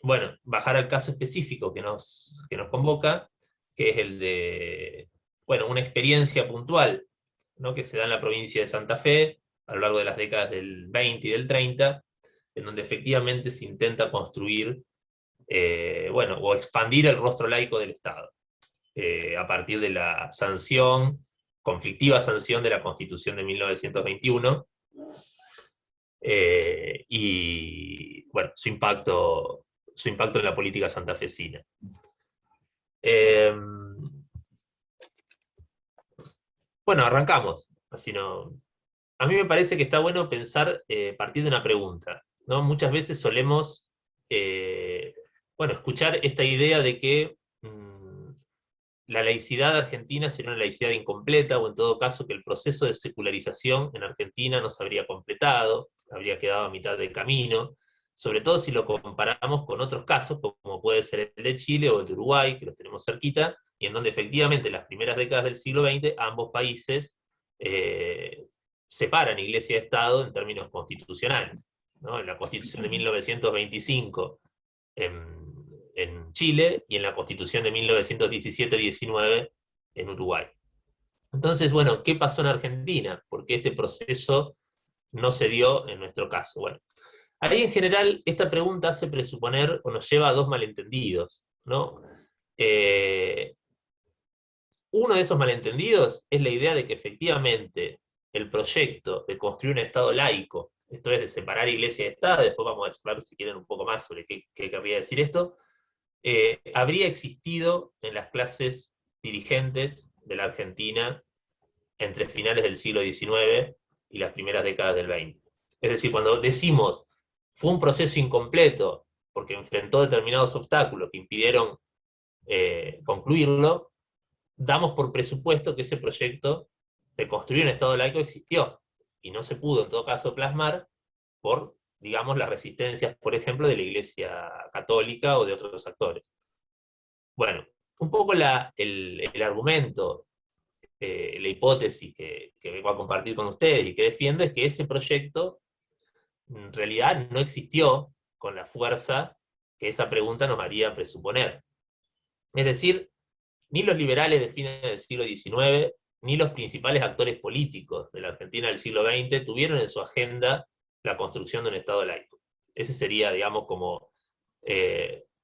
Bueno, bajar al caso específico que nos convoca, que es el de, bueno, una experiencia puntual, ¿no?, que se da en la provincia de Santa Fe a lo largo de las décadas del 20 y del 30, en donde efectivamente se intenta construir, bueno, o expandir el rostro laico del Estado, a partir de la sanción, conflictiva sanción de la Constitución de 1921, y bueno, su impacto en la política santafesina. Eh, bueno, arrancamos. Así no, a mí me parece que está bueno pensar, partir de una pregunta, ¿no? Muchas veces solemos, bueno, escuchar esta idea de que la laicidad argentina sería una laicidad incompleta, o en todo caso que el proceso de secularización en Argentina no se habría completado, habría quedado a mitad del camino, sobre todo si lo comparamos con otros casos, como puede ser el de Chile o el de Uruguay, que los tenemos cerquita, y en donde efectivamente en las primeras décadas del siglo XX ambos países eh, separan Iglesia y Estado en términos constitucionales, ¿no? En la Constitución de 1925, en Chile, y en la Constitución de 1917-19 en Uruguay. Entonces, bueno, ¿qué pasó en Argentina? ¿Por qué este proceso no se dio en nuestro caso? Bueno, ahí en general esta pregunta hace presuponer o nos lleva a dos malentendidos, ¿no? Uno de esos malentendidos es la idea de que efectivamente el proyecto de construir un Estado laico, esto es de separar Iglesia y Estado, después vamos a charlar si quieren un poco más sobre qué querría decir esto, habría existido en las clases dirigentes de la Argentina entre finales del siglo XIX y las primeras décadas del XX. Es decir, cuando decimos fue un proceso incompleto porque enfrentó determinados obstáculos que impidieron concluirlo, damos por presupuesto que ese proyecto de construir un Estado laico existió y no se pudo en todo caso plasmar por, digamos, las resistencias, por ejemplo, de la Iglesia Católica o de otros actores. Bueno, un poco el argumento, la hipótesis que vengo a compartir con ustedes y que defiendo es que ese proyecto en realidad no existió con la fuerza que esa pregunta nos haría presuponer. Es decir, ni los liberales de fines del siglo XIX, ni los principales actores políticos de la Argentina del siglo XX tuvieron en su agenda la construcción de un Estado laico. Ese sería, digamos, como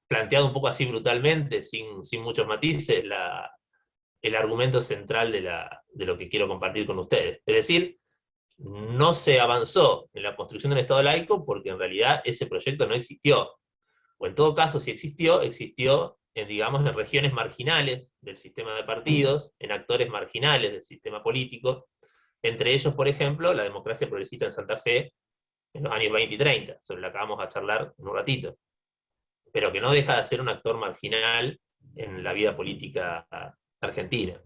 planteado un poco así brutalmente, sin muchos matices, el argumento central de lo que quiero compartir con ustedes. Es decir, no se avanzó en la construcción de un Estado laico porque en realidad ese proyecto no existió. O en todo caso, si existió, existió en, digamos, en regiones marginales del sistema de partidos, en actores marginales del sistema político, entre ellos, por ejemplo, la democracia progresista en Santa Fe en los años 20 y 30, sobre la que vamos a charlar en un ratito, pero que no deja de ser un actor marginal en la vida política argentina.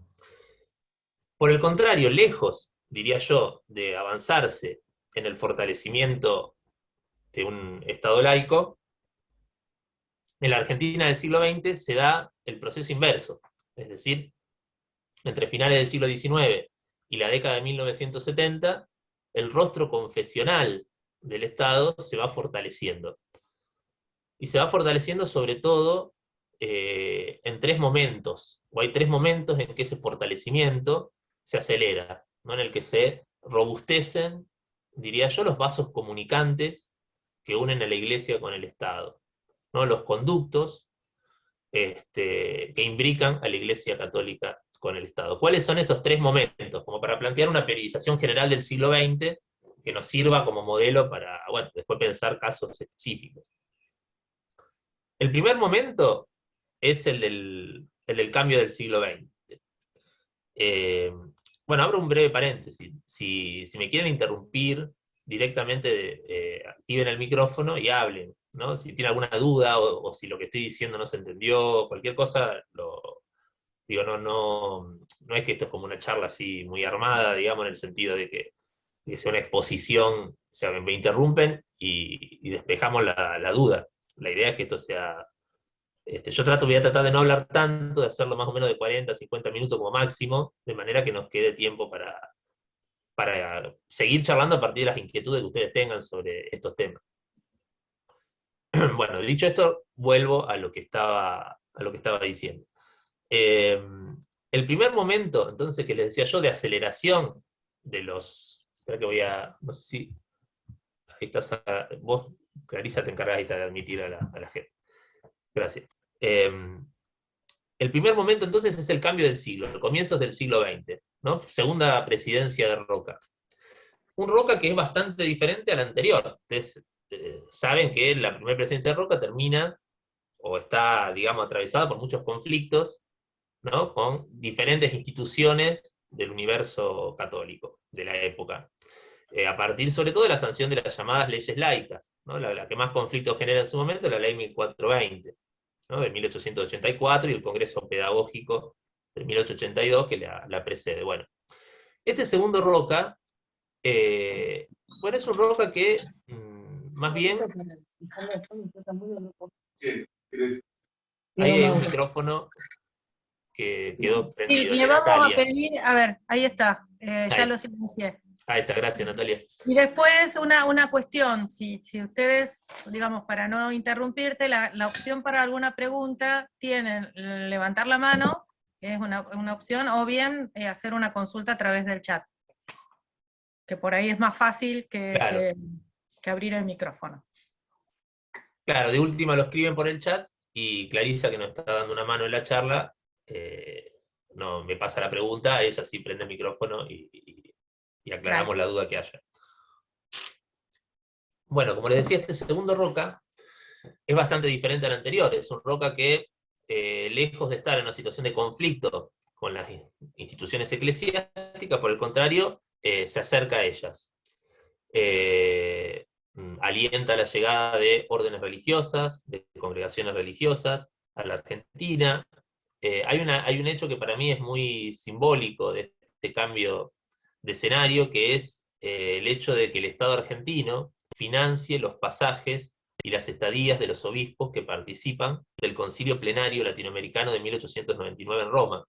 Por el contrario, lejos, diría yo, de avanzarse en el fortalecimiento de un Estado laico, en la Argentina del siglo XX se da el proceso inverso, es decir, entre finales del siglo XIX y la década de 1970, el rostro confesional del Estado se va fortaleciendo. Y se va fortaleciendo sobre todo en tres momentos, o hay tres momentos en que ese fortalecimiento se acelera, ¿no?, en el que se robustecen, diría yo, los vasos comunicantes que unen a la Iglesia con el Estado, ¿no?, los conductos que imbrican a la Iglesia Católica con el Estado. ¿Cuáles son esos tres momentos? Como para plantear una periodización general del siglo XX que nos sirva como modelo para, bueno, después pensar casos específicos. El primer momento es el del cambio del siglo XX. Bueno, abro un breve paréntesis. Si me quieren interrumpir directamente, activen el micrófono y hablen, ¿no? Si tienen alguna duda o si lo que estoy diciendo no se entendió, cualquier cosa, digo, no es que esto es como una charla así muy armada, digamos, en el sentido de que sea una exposición, o sea, me interrumpen y despejamos la duda. La idea es que esto sea... voy a tratar de no hablar tanto, de hacerlo más o menos de 40, 50 minutos como máximo, de manera que nos quede tiempo para seguir charlando a partir de las inquietudes que ustedes tengan sobre estos temas. Bueno, dicho esto, vuelvo a lo que estaba diciendo. El primer momento, entonces, que les decía yo, de aceleración de los... Espera que voy a... No sé si... Ahí estás... vos, Clarisa, te encargás de admitir a la gente. Gracias. El primer momento, entonces, es el cambio del siglo, los comienzos del siglo XX, ¿no? Segunda presidencia de Roca. Un Roca que es bastante diferente al anterior. Ustedes saben que la primera presidencia de Roca termina, o está, digamos, atravesada por muchos conflictos, ¿no? Con diferentes instituciones del universo católico de la época. A partir sobre todo de la sanción de las llamadas leyes laicas, ¿no? La que más conflictos genera en su momento es la ley 1420, ¿no? De 1884 y el Congreso Pedagógico de 1882 que la precede. Bueno, este segundo Roca, bueno, es un Roca que más bien... Ahí hay un micrófono que quedó Sí, prendido, el le de vamos a Natalia. pedir, a ver, ahí está, ya Ahí, lo silencié. ahí está, gracias Natalia. Y después una cuestión, si ustedes, digamos, para no interrumpirte, la opción para alguna pregunta tienen levantar la mano, que es una opción, o bien hacer una consulta a través del chat, que por ahí es más fácil Claro, que abrir el micrófono. claro, de última lo escriben por el chat y Clarisa, que nos está dando una mano en la charla, no, me pasa la pregunta, ella sí prende el micrófono y aclaramos Dale. la duda que haya. Bueno, como les decía, este segundo Roca es bastante diferente al anterior. Es un Roca que, lejos de estar en una situación de conflicto con las instituciones eclesiásticas, por el contrario, se acerca a ellas. Alienta la llegada de órdenes religiosas, de congregaciones religiosas a la Argentina. Hay un hecho que para mí es muy simbólico de este cambio de escenario, que es el hecho de que el Estado argentino financie los pasajes y las estadías de los obispos que participan del Concilio Plenario Latinoamericano de 1899 en Roma,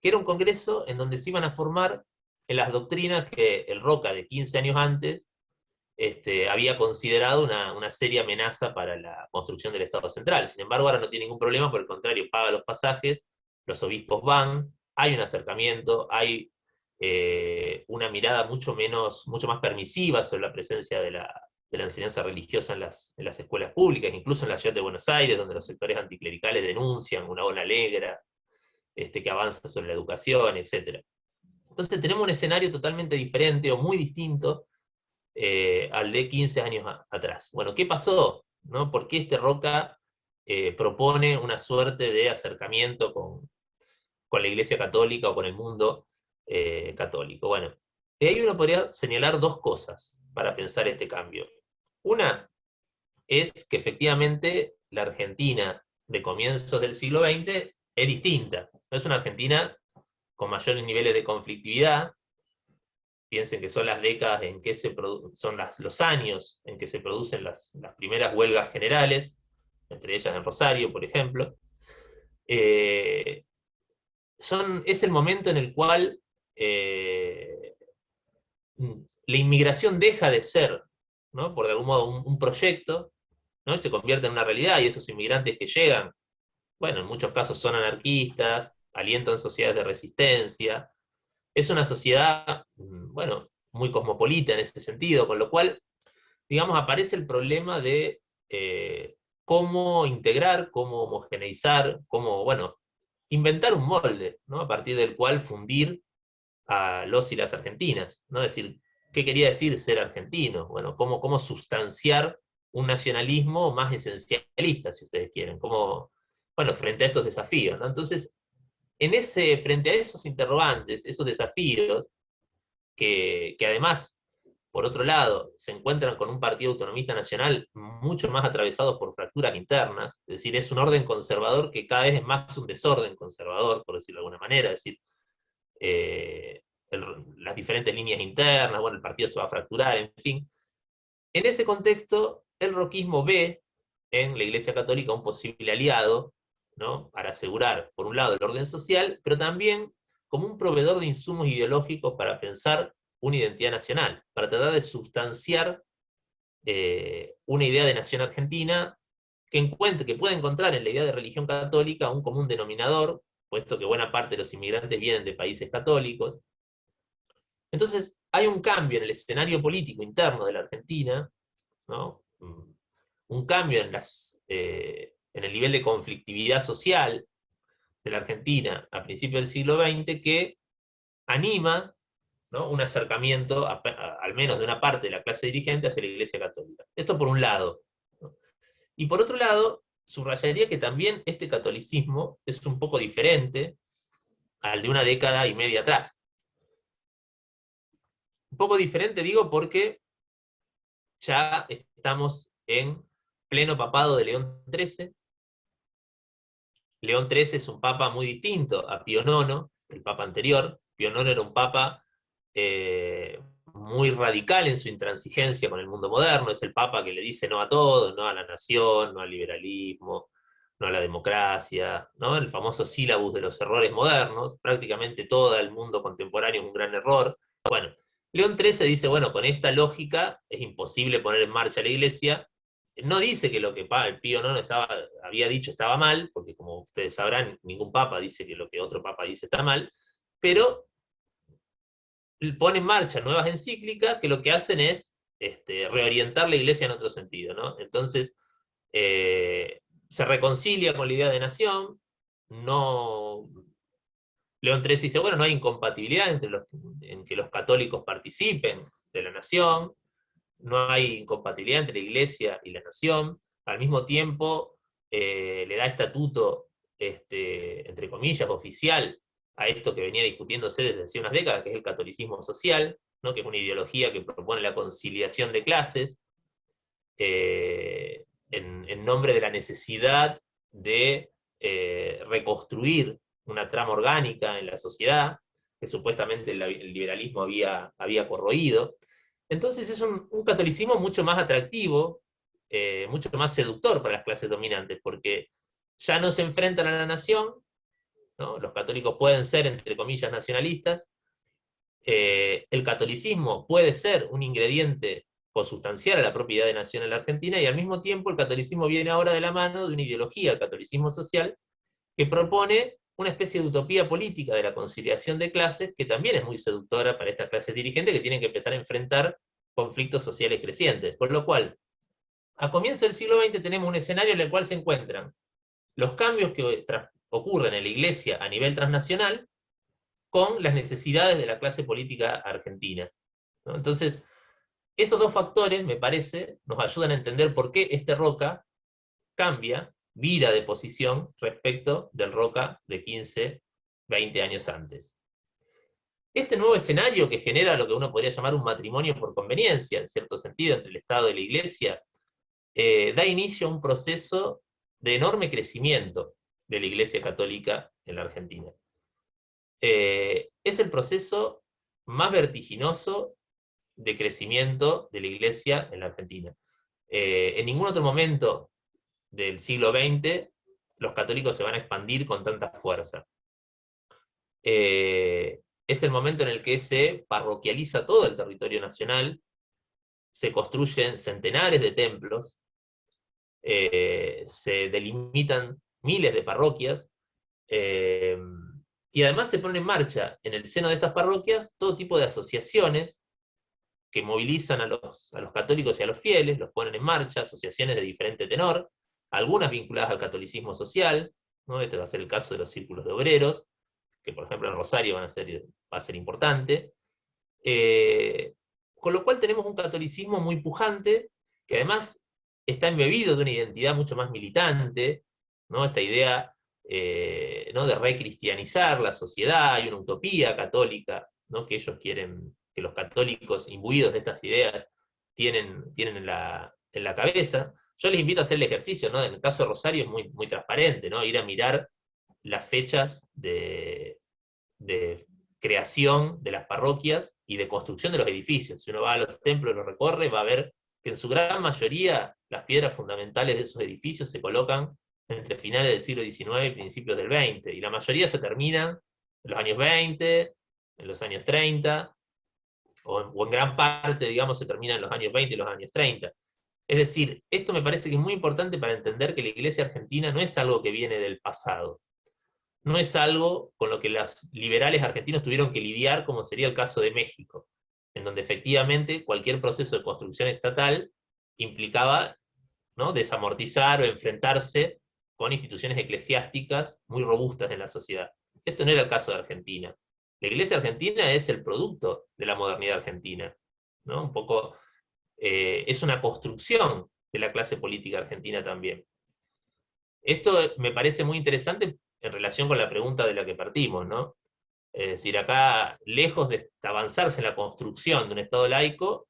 que era un congreso en donde se iban a formar en las doctrinas que el Roca de 15 años antes había considerado una seria amenaza para la construcción del Estado central. Sin embargo, ahora no tiene ningún problema, por el contrario, paga los pasajes, los obispos van, hay un acercamiento, hay una mirada mucho más permisiva sobre la presencia de la enseñanza religiosa en las escuelas públicas, incluso en la ciudad de Buenos Aires, donde los sectores anticlericales denuncian una ola negra que avanza sobre la educación, etc. Entonces tenemos un escenario totalmente diferente o muy distinto al de 15 años atrás. Bueno, ¿qué pasó? ¿No? ¿Por qué este Roca propone una suerte de acercamiento con la Iglesia Católica o con el mundo católico? Bueno, de ahí uno podría señalar dos cosas para pensar este cambio. Una es que efectivamente la Argentina de comienzos del siglo XX es distinta. No es una Argentina con mayores niveles de conflictividad. Piensen que son las décadas en que son los años en que se producen las primeras huelgas generales, entre ellas en Rosario, por ejemplo. Es el momento en el cual la inmigración deja de ser, ¿no? Por de algún modo, un proyecto, ¿no? Y se convierte en una realidad, y esos inmigrantes que llegan, bueno, en muchos casos son anarquistas, alientan sociedades de resistencia. Es una sociedad, bueno, muy cosmopolita en ese sentido, con lo cual, digamos, aparece el problema de cómo integrar, cómo homogeneizar, cómo, bueno, inventar un molde, ¿no? A partir del cual fundir a los y las argentinas, ¿no? Es decir, ¿qué quería decir ser argentino? Bueno, cómo sustanciar un nacionalismo más esencialista, si ustedes quieren, bueno, frente a estos desafíos, ¿no? Entonces, frente a esos interrogantes, esos desafíos, que además, por otro lado, se encuentran con un partido autonomista nacional mucho más atravesado por fracturas internas, es decir, es un orden conservador que cada vez es más un desorden conservador, por decirlo de alguna manera, es decir, eh, las diferentes líneas internas, bueno, el partido se va a fracturar, en fin. En ese contexto, el roquismo ve en la Iglesia Católica un posible aliado, ¿no? Para asegurar, por un lado, el orden social, pero también como un proveedor de insumos ideológicos para pensar una identidad nacional, para tratar de sustanciar una idea de nación argentina que puede encontrar en la idea de religión católica un común denominador, puesto que buena parte de los inmigrantes vienen de países católicos. Entonces, hay un cambio en el escenario político interno de la Argentina, ¿no? Un cambio en el nivel de conflictividad social de la Argentina a principios del siglo XX que anima, ¿no?, un acercamiento, al menos de una parte de la clase dirigente, hacia la Iglesia Católica. Esto por un lado, ¿no? Y por otro lado, subrayaría que también este catolicismo es un poco diferente al de una década y media atrás. Un poco diferente, digo, porque ya estamos en pleno papado de León XIII. León XIII es un papa muy distinto a Pío IX, el papa anterior. Pío IX era un papa muy radical en su intransigencia con el mundo moderno, es el papa que le dice no a todo, no a la nación, no al liberalismo, no a la democracia, ¿no? El famoso sílabus de los errores modernos, prácticamente todo el mundo contemporáneo es un gran error. Bueno, León XIII dice, bueno, con esta lógica es imposible poner en marcha la iglesia. No dice que lo que el Pío no había dicho estaba mal, porque como ustedes sabrán, ningún papa dice que lo que otro papa dice está mal, pero pone en marcha nuevas encíclicas que lo que hacen es reorientar la iglesia en otro sentido, ¿no? Entonces, se reconcilia con la idea de nación, no... León XIII dice, bueno, no hay incompatibilidad en que los católicos participen de la nación, no hay incompatibilidad entre la iglesia y la nación, al mismo tiempo le da estatuto, entre comillas, oficial a esto que venía discutiéndose desde hace unas décadas, que es el catolicismo social, ¿no?, que es una ideología que propone la conciliación de clases en nombre de la necesidad de reconstruir una trama orgánica en la sociedad, que supuestamente el liberalismo había corroído. Entonces es un catolicismo mucho más atractivo, mucho más seductor para las clases dominantes, porque ya no se enfrentan a la nación, ¿no? Los católicos pueden ser, entre comillas, nacionalistas. El catolicismo puede ser un ingrediente consustancial a la propiedad de nación en la Argentina, y al mismo tiempo el catolicismo viene ahora de la mano de una ideología, el catolicismo social, que propone una especie de utopía política de la conciliación de clases, que también es muy seductora para estas clases dirigentes que tienen que empezar a enfrentar conflictos sociales crecientes. Por lo cual, a comienzos del siglo XX tenemos un escenario en el cual se encuentran los cambios que ocurren en la iglesia a nivel transnacional con las necesidades de la clase política argentina, ¿no? Entonces, esos dos factores, me parece, nos ayudan a entender por qué este Roca cambia, vira de posición respecto del Roca de 15, 20 años antes. Este nuevo escenario que genera lo que uno podría llamar un matrimonio por conveniencia, en cierto sentido, entre el Estado y la Iglesia, da inicio a un proceso de enorme crecimiento de la Iglesia Católica en la Argentina. Es el proceso más vertiginoso de crecimiento de la Iglesia en la Argentina. En ningún otro momento del siglo XX los católicos se van a expandir con tanta fuerza. Es el momento en el que se parroquializa todo el territorio nacional, se construyen centenares de templos, se delimitan miles de parroquias, y además se pone en marcha en el seno de estas parroquias todo tipo de asociaciones que movilizan a los católicos y a los fieles, los ponen en marcha, asociaciones de diferente tenor, algunas vinculadas al catolicismo social, ¿no? Este va a ser el caso de los círculos de obreros, que por ejemplo en Rosario va a ser importante. Con lo cual tenemos un catolicismo muy pujante, que además está embebido de una identidad mucho más militante, ¿no? Esta idea ¿no?, de recristianizar la sociedad, hay una utopía católica, ¿no?, que ellos quieren, que los católicos imbuidos de estas ideas tienen en la cabeza. Yo les invito a hacer el ejercicio, ¿no? En el caso de Rosario es muy, muy transparente, ¿no? Ir a mirar las fechas de creación de las parroquias y de construcción de los edificios. Si uno va a los templos, los recorre, va a ver que en su gran mayoría las piedras fundamentales de esos edificios se colocan entre finales del siglo XIX y principios del XX, y la mayoría se terminan en los años 20, en los años 30, o en gran parte, digamos, se termina en los años 20 y los años 30. Es decir, esto me parece que es muy importante para entender que la Iglesia argentina no es algo que viene del pasado, no es algo con lo que los liberales argentinos tuvieron que lidiar, como sería el caso de México, en donde efectivamente cualquier proceso de construcción estatal implicaba, ¿no?, desamortizar o enfrentarse con instituciones eclesiásticas muy robustas en la sociedad. Esto no era el caso de Argentina. La Iglesia argentina es el producto de la modernidad argentina, ¿no? Un poco es una construcción de la clase política argentina también. Esto me parece muy interesante en relación con la pregunta de la que partimos, ¿no? Es decir, acá, lejos de avanzarse en la construcción de un Estado laico,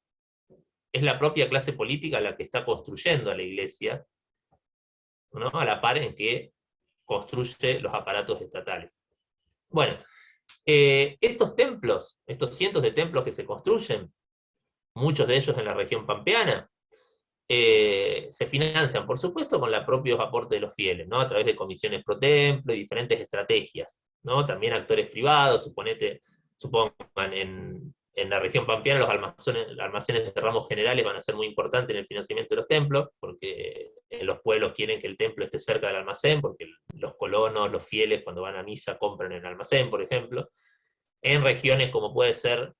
es la propia clase política la que está construyendo a la Iglesia, ¿no?, a la par en que construye los aparatos estatales. Bueno, estos templos, estos cientos de templos que se construyen, muchos de ellos en la región pampeana, se financian, por supuesto, con los propios aportes de los fieles, ¿no?, a través de comisiones pro templo y diferentes estrategias, ¿no? También actores privados, supongan en la región pampeana los almacenes de ramos generales van a ser muy importantes en el financiamiento de los templos, porque en los pueblos quieren que el templo esté cerca del almacén, porque los colonos, los fieles, cuando van a misa compran en el almacén, por ejemplo. En regiones como puede ser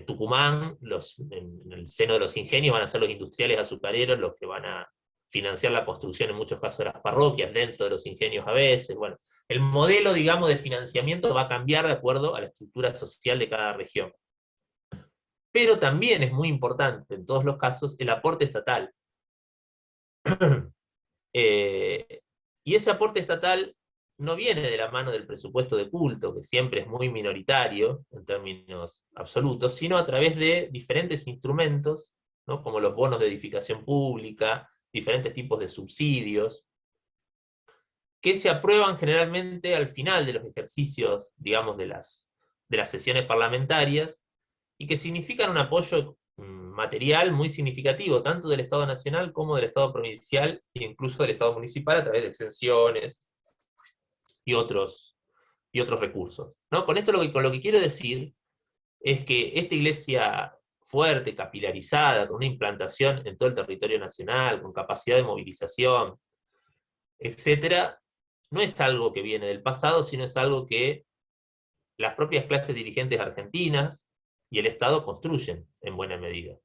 Tucumán, en el seno de los ingenios van a ser los industriales azucareros los que van a financiar la construcción en muchos casos de las parroquias, dentro de los ingenios a veces. Bueno, el modelo, digamos, de financiamiento va a cambiar de acuerdo a la estructura social de cada región. Pero también es muy importante, en todos los casos, el aporte estatal. Y ese aporte estatal no viene de la mano del presupuesto de culto, que siempre es muy minoritario en términos absolutos, sino a través de diferentes instrumentos, ¿no?, como los bonos de edificación pública, diferentes tipos de subsidios, que se aprueban generalmente al final de los ejercicios, digamos, de las sesiones parlamentarias, y que significan un apoyo material muy significativo, tanto del Estado nacional como del Estado provincial, e incluso del Estado municipal, a través de exenciones y otros recursos, ¿no? Con esto con lo que quiero decir es que esta iglesia fuerte, capilarizada, con una implantación en todo el territorio nacional, con capacidad de movilización, etcétera, no es algo que viene del pasado, sino es algo que las propias clases dirigentes argentinas y el Estado construyen en buena medida.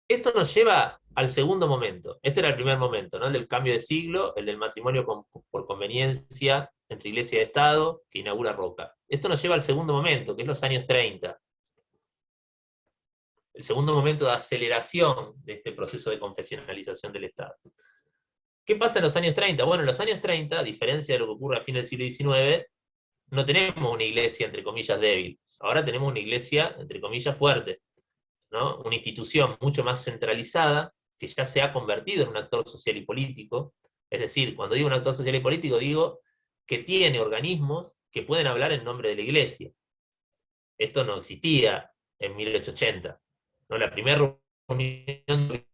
Esto nos lleva al segundo momento. Este era el primer momento, ¿no?, el del cambio de siglo, el del matrimonio por conveniencia entre Iglesia y Estado, que inaugura Roca. Esto nos lleva al segundo momento, que es los años 30. El segundo momento de aceleración de este proceso de confesionalización del Estado. ¿Qué pasa en los años 30? Bueno, en los años 30, a diferencia de lo que ocurre a fines del siglo XIX, no tenemos una iglesia, entre comillas, débil. Ahora tenemos una iglesia, entre comillas, fuerte, ¿no? Una institución mucho más centralizada, que ya se ha convertido en un actor social y político. Es decir, cuando digo un actor social y político, digo que tiene organismos que pueden hablar en nombre de la iglesia. Esto no existía en 1880, ¿no? La primera reunión de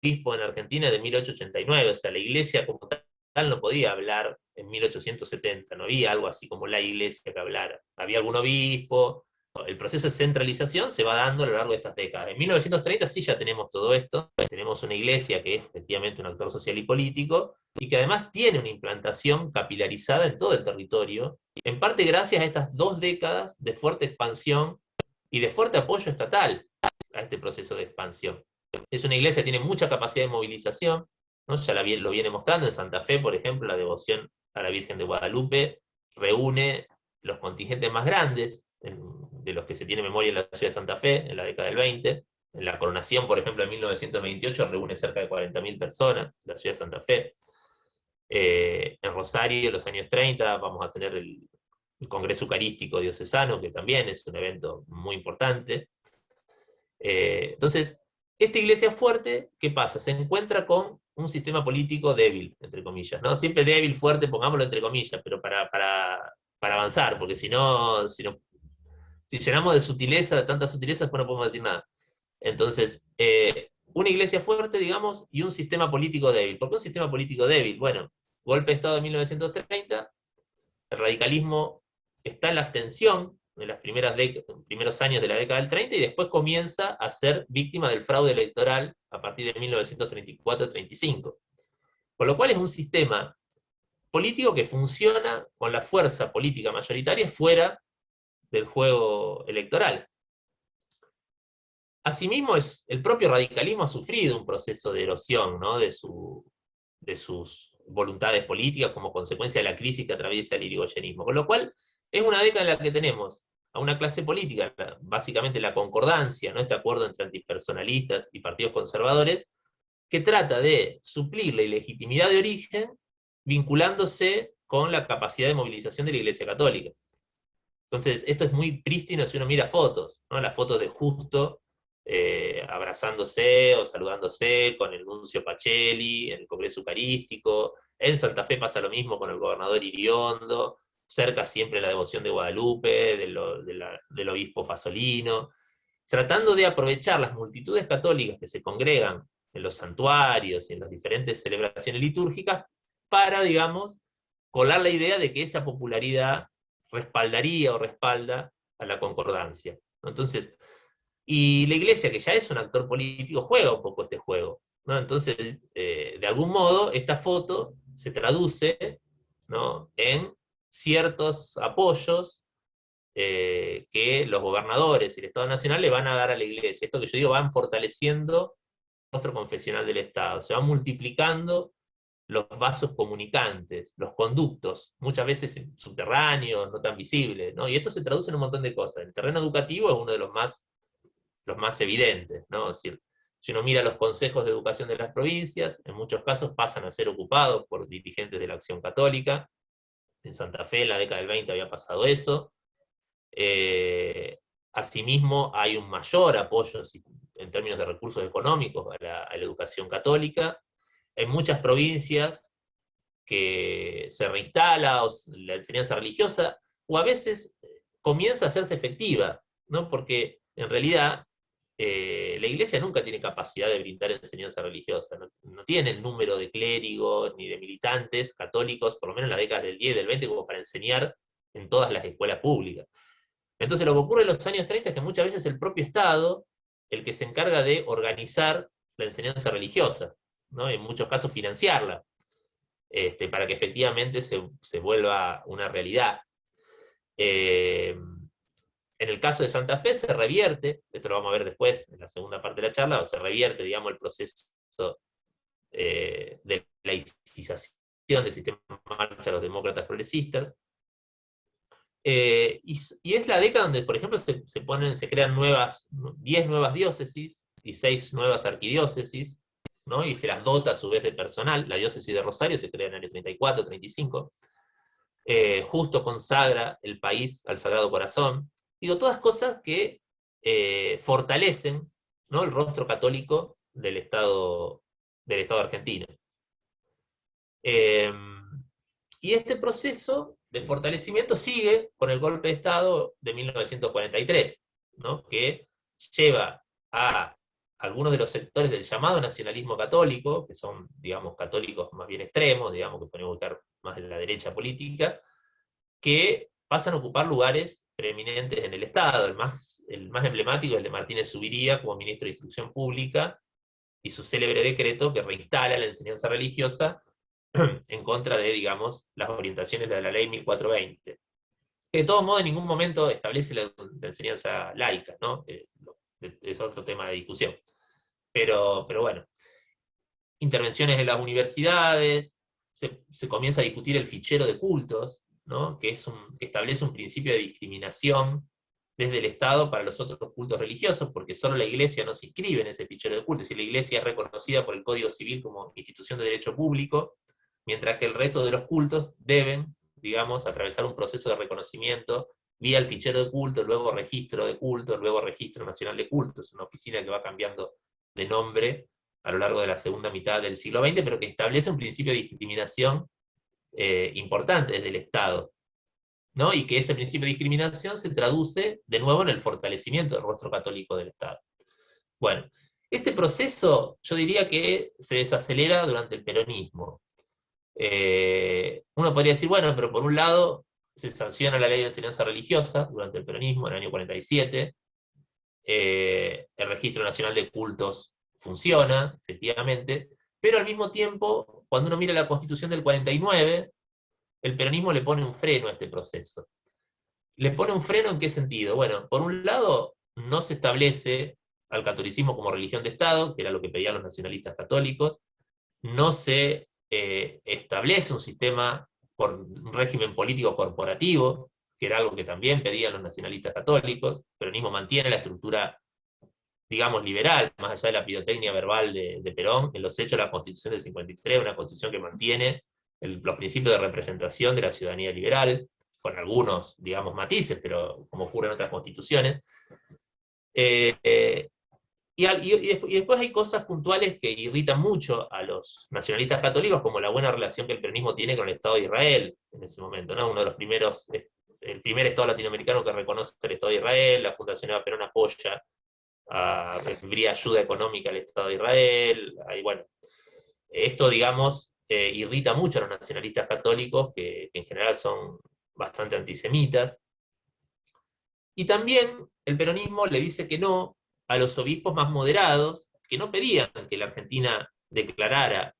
obispo en Argentina es de 1889, o sea, la iglesia como tal no podía hablar en 1870, no había algo así como la iglesia que hablara. Había algún obispo. El proceso de centralización se va dando a lo largo de estas décadas. En 1930 sí ya tenemos todo esto, tenemos una iglesia que es efectivamente un actor social y político, y que además tiene una implantación capilarizada en todo el territorio, en parte gracias a estas 2 décadas de fuerte expansión y de fuerte apoyo estatal a este proceso de expansión. Es una iglesia que tiene mucha capacidad de movilización, ¿no? Ya lo viene mostrando en Santa Fe, por ejemplo, la devoción a la Virgen de Guadalupe reúne los contingentes más grandes de los que se tiene memoria en la ciudad de Santa Fe en la década del 20. En la coronación, por ejemplo, en 1928 reúne cerca de 40.000 personas la ciudad de Santa Fe. En Rosario, en los años 30, vamos a tener el Congreso Eucarístico Diocesano, que también es un evento muy importante. Entonces, esta iglesia fuerte, ¿qué pasa? Se encuentra con un sistema político débil, entre comillas, ¿no? Siempre débil, fuerte, pongámoslo entre comillas, pero para avanzar, porque si llenamos de sutileza, de tantas sutilezas, después no podemos decir nada. Entonces, una iglesia fuerte, digamos, y un sistema político débil. ¿Por qué un sistema político débil? Bueno, golpe de Estado de 1930, el radicalismo está en la abstención, en los primeros años de la década del 30, y después comienza a ser víctima del fraude electoral a partir de 1934-35. Con lo cual es un sistema político que funciona con la fuerza política mayoritaria fuera del juego electoral. Asimismo, el propio radicalismo ha sufrido un proceso de erosión, ¿no?, de sus voluntades políticas como consecuencia de la crisis que atraviesa el irigoyenismo. Con lo cual, es una década en la que tenemos a una clase política, básicamente la concordancia, ¿no?, este acuerdo entre antipersonalistas y partidos conservadores, que trata de suplir la ilegitimidad de origen vinculándose con la capacidad de movilización de la Iglesia Católica. Entonces, esto es muy prístino si uno mira fotos, ¿no?, las fotos de Justo abrazándose o saludándose con el nuncio Pacelli en el Congreso Eucarístico. En Santa Fe pasa lo mismo con el gobernador Iriondo, cerca siempre la devoción de Guadalupe, del obispo Fasolino, tratando de aprovechar las multitudes católicas que se congregan en los santuarios y en las diferentes celebraciones litúrgicas para, digamos, colar la idea de que esa popularidad respaldaría o respalda a la concordancia. Entonces, y la Iglesia, que ya es un actor político, juega un poco este juego, ¿no? Entonces, de algún modo, esta foto se traduce, ¿no?, en ciertos apoyos que los gobernadores y el Estado Nacional le van a dar a la Iglesia. Esto que yo digo, van fortaleciendo el rostro confesional del Estado, se van multiplicando los vasos comunicantes, los conductos, muchas veces subterráneos, no tan visibles, ¿no? Y esto se traduce en un montón de cosas. El terreno educativo es uno de los más evidentes, ¿no? Es decir, si uno mira los consejos de educación de las provincias, en muchos casos pasan a ser ocupados por dirigentes de la Acción Católica. En Santa Fe, en la década del 20 había pasado eso. Asimismo, hay un mayor apoyo en términos de recursos económicos a la educación católica. En muchas provincias que se reinstala la enseñanza religiosa, o a veces comienza a hacerse efectiva, ¿no? Porque en realidad la Iglesia nunca tiene capacidad de brindar enseñanza religiosa, no tiene el número de clérigos ni de militantes católicos, por lo menos en las décadas del 10 y del 20, como para enseñar en todas las escuelas públicas. Entonces lo que ocurre en los años 30 es que muchas veces el propio Estado, el que se encarga de organizar la enseñanza religiosa, ¿no?, en muchos casos financiarla, para que efectivamente se vuelva una realidad. En el caso de Santa Fe se revierte, esto lo vamos a ver después en la segunda parte de la charla, se revierte, digamos, el proceso de laicización del sistema de marcha de los demócratas progresistas. Y es la década donde, por ejemplo, se crean 10 nuevas diócesis y 6 nuevas arquidiócesis, ¿no?, y se las dota a su vez de personal. La diócesis de Rosario se crea en el año 34, 35. Justo consagra el país al Sagrado Corazón. Digo, todas cosas que fortalecen, ¿no?, el rostro católico del Estado argentino. Y este proceso de fortalecimiento sigue con el golpe de Estado de 1943, ¿no?, que lleva a algunos de los sectores del llamado nacionalismo católico, que son, digamos, católicos más bien extremos, digamos, que podemos buscar más en la derecha política, que pasan a ocupar lugares preeminentes en el Estado. El más emblemático es el de Martínez Zuviría como ministro de Instrucción Pública, y su célebre decreto que reinstala la enseñanza religiosa en contra de, digamos, las orientaciones de la ley 1420. Que de todos modos en ningún momento establece la enseñanza laica, ¿no? Es otro tema de discusión. Pero bueno, intervenciones en las universidades, se comienza a discutir el fichero de cultos, ¿no?, que establece un principio de discriminación desde el Estado para los otros cultos religiosos, porque solo la Iglesia no se inscribe en ese fichero de cultos, y la Iglesia es reconocida por el Código Civil como institución de derecho público, mientras que el resto de los cultos deben, digamos, atravesar un proceso de reconocimiento vía el fichero de culto, luego registro de culto, luego registro nacional de cultos, una oficina que va cambiando de nombre a lo largo de la segunda mitad del siglo XX, pero que establece un principio de discriminación importante desde el Estado, ¿no? Y que ese principio de discriminación se traduce de nuevo en el fortalecimiento del rostro católico del Estado. Bueno, este proceso yo diría que se desacelera durante el peronismo. Uno podría decir, bueno, pero por un lado se sanciona la ley de enseñanza religiosa durante el peronismo, en el año 47. El Registro Nacional de Cultos funciona, efectivamente, pero al mismo tiempo, cuando uno mira la Constitución del 49, el peronismo le pone un freno a este proceso. ¿Le pone un freno en qué sentido? Bueno, por un lado, no se establece al catolicismo como religión de Estado, que era lo que pedían los nacionalistas católicos, no se establece un sistema, un régimen político corporativo, que era algo que también pedían los nacionalistas católicos. El peronismo mantiene la estructura, digamos, liberal, más allá de la pirotecnia verbal de Perón. En los hechos, la Constitución del 53, una constitución que mantiene los principios de representación de la ciudadanía liberal, con algunos, digamos, matices, pero como ocurre en otras constituciones. Y después hay cosas puntuales que irritan mucho a los nacionalistas católicos, como la buena relación que el peronismo tiene con el Estado de Israel en ese momento, ¿no? Uno de los primeros, el primer Estado latinoamericano que reconoce el Estado de Israel. La Fundación Eva Perón apoya, envía ayuda económica al Estado de Israel. Ahí, bueno, esto, digamos, irrita mucho a los nacionalistas católicos, que en general son bastante antisemitas. Y también el peronismo le dice que no a los obispos más moderados, que no pedían que la Argentina declarara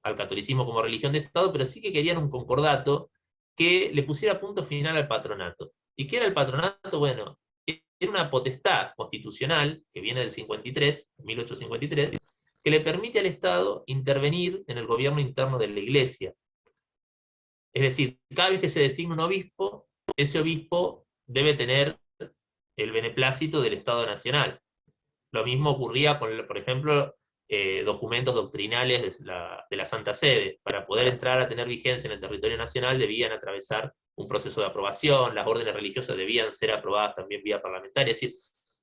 al catolicismo como religión de Estado, pero sí que querían un concordato que le pusiera punto final al patronato. ¿Y qué era el patronato? Bueno, era una potestad constitucional que viene del 53, 1853, que le permite al Estado intervenir en el gobierno interno de la Iglesia. Es decir, cada vez que se designa un obispo, ese obispo debe tener el beneplácito del Estado Nacional. Lo mismo ocurría con, por ejemplo, documentos doctrinales de la Santa Sede. Para poder entrar a tener vigencia en el territorio nacional debían atravesar un proceso de aprobación. Las órdenes religiosas debían ser aprobadas también vía parlamentaria. Es decir,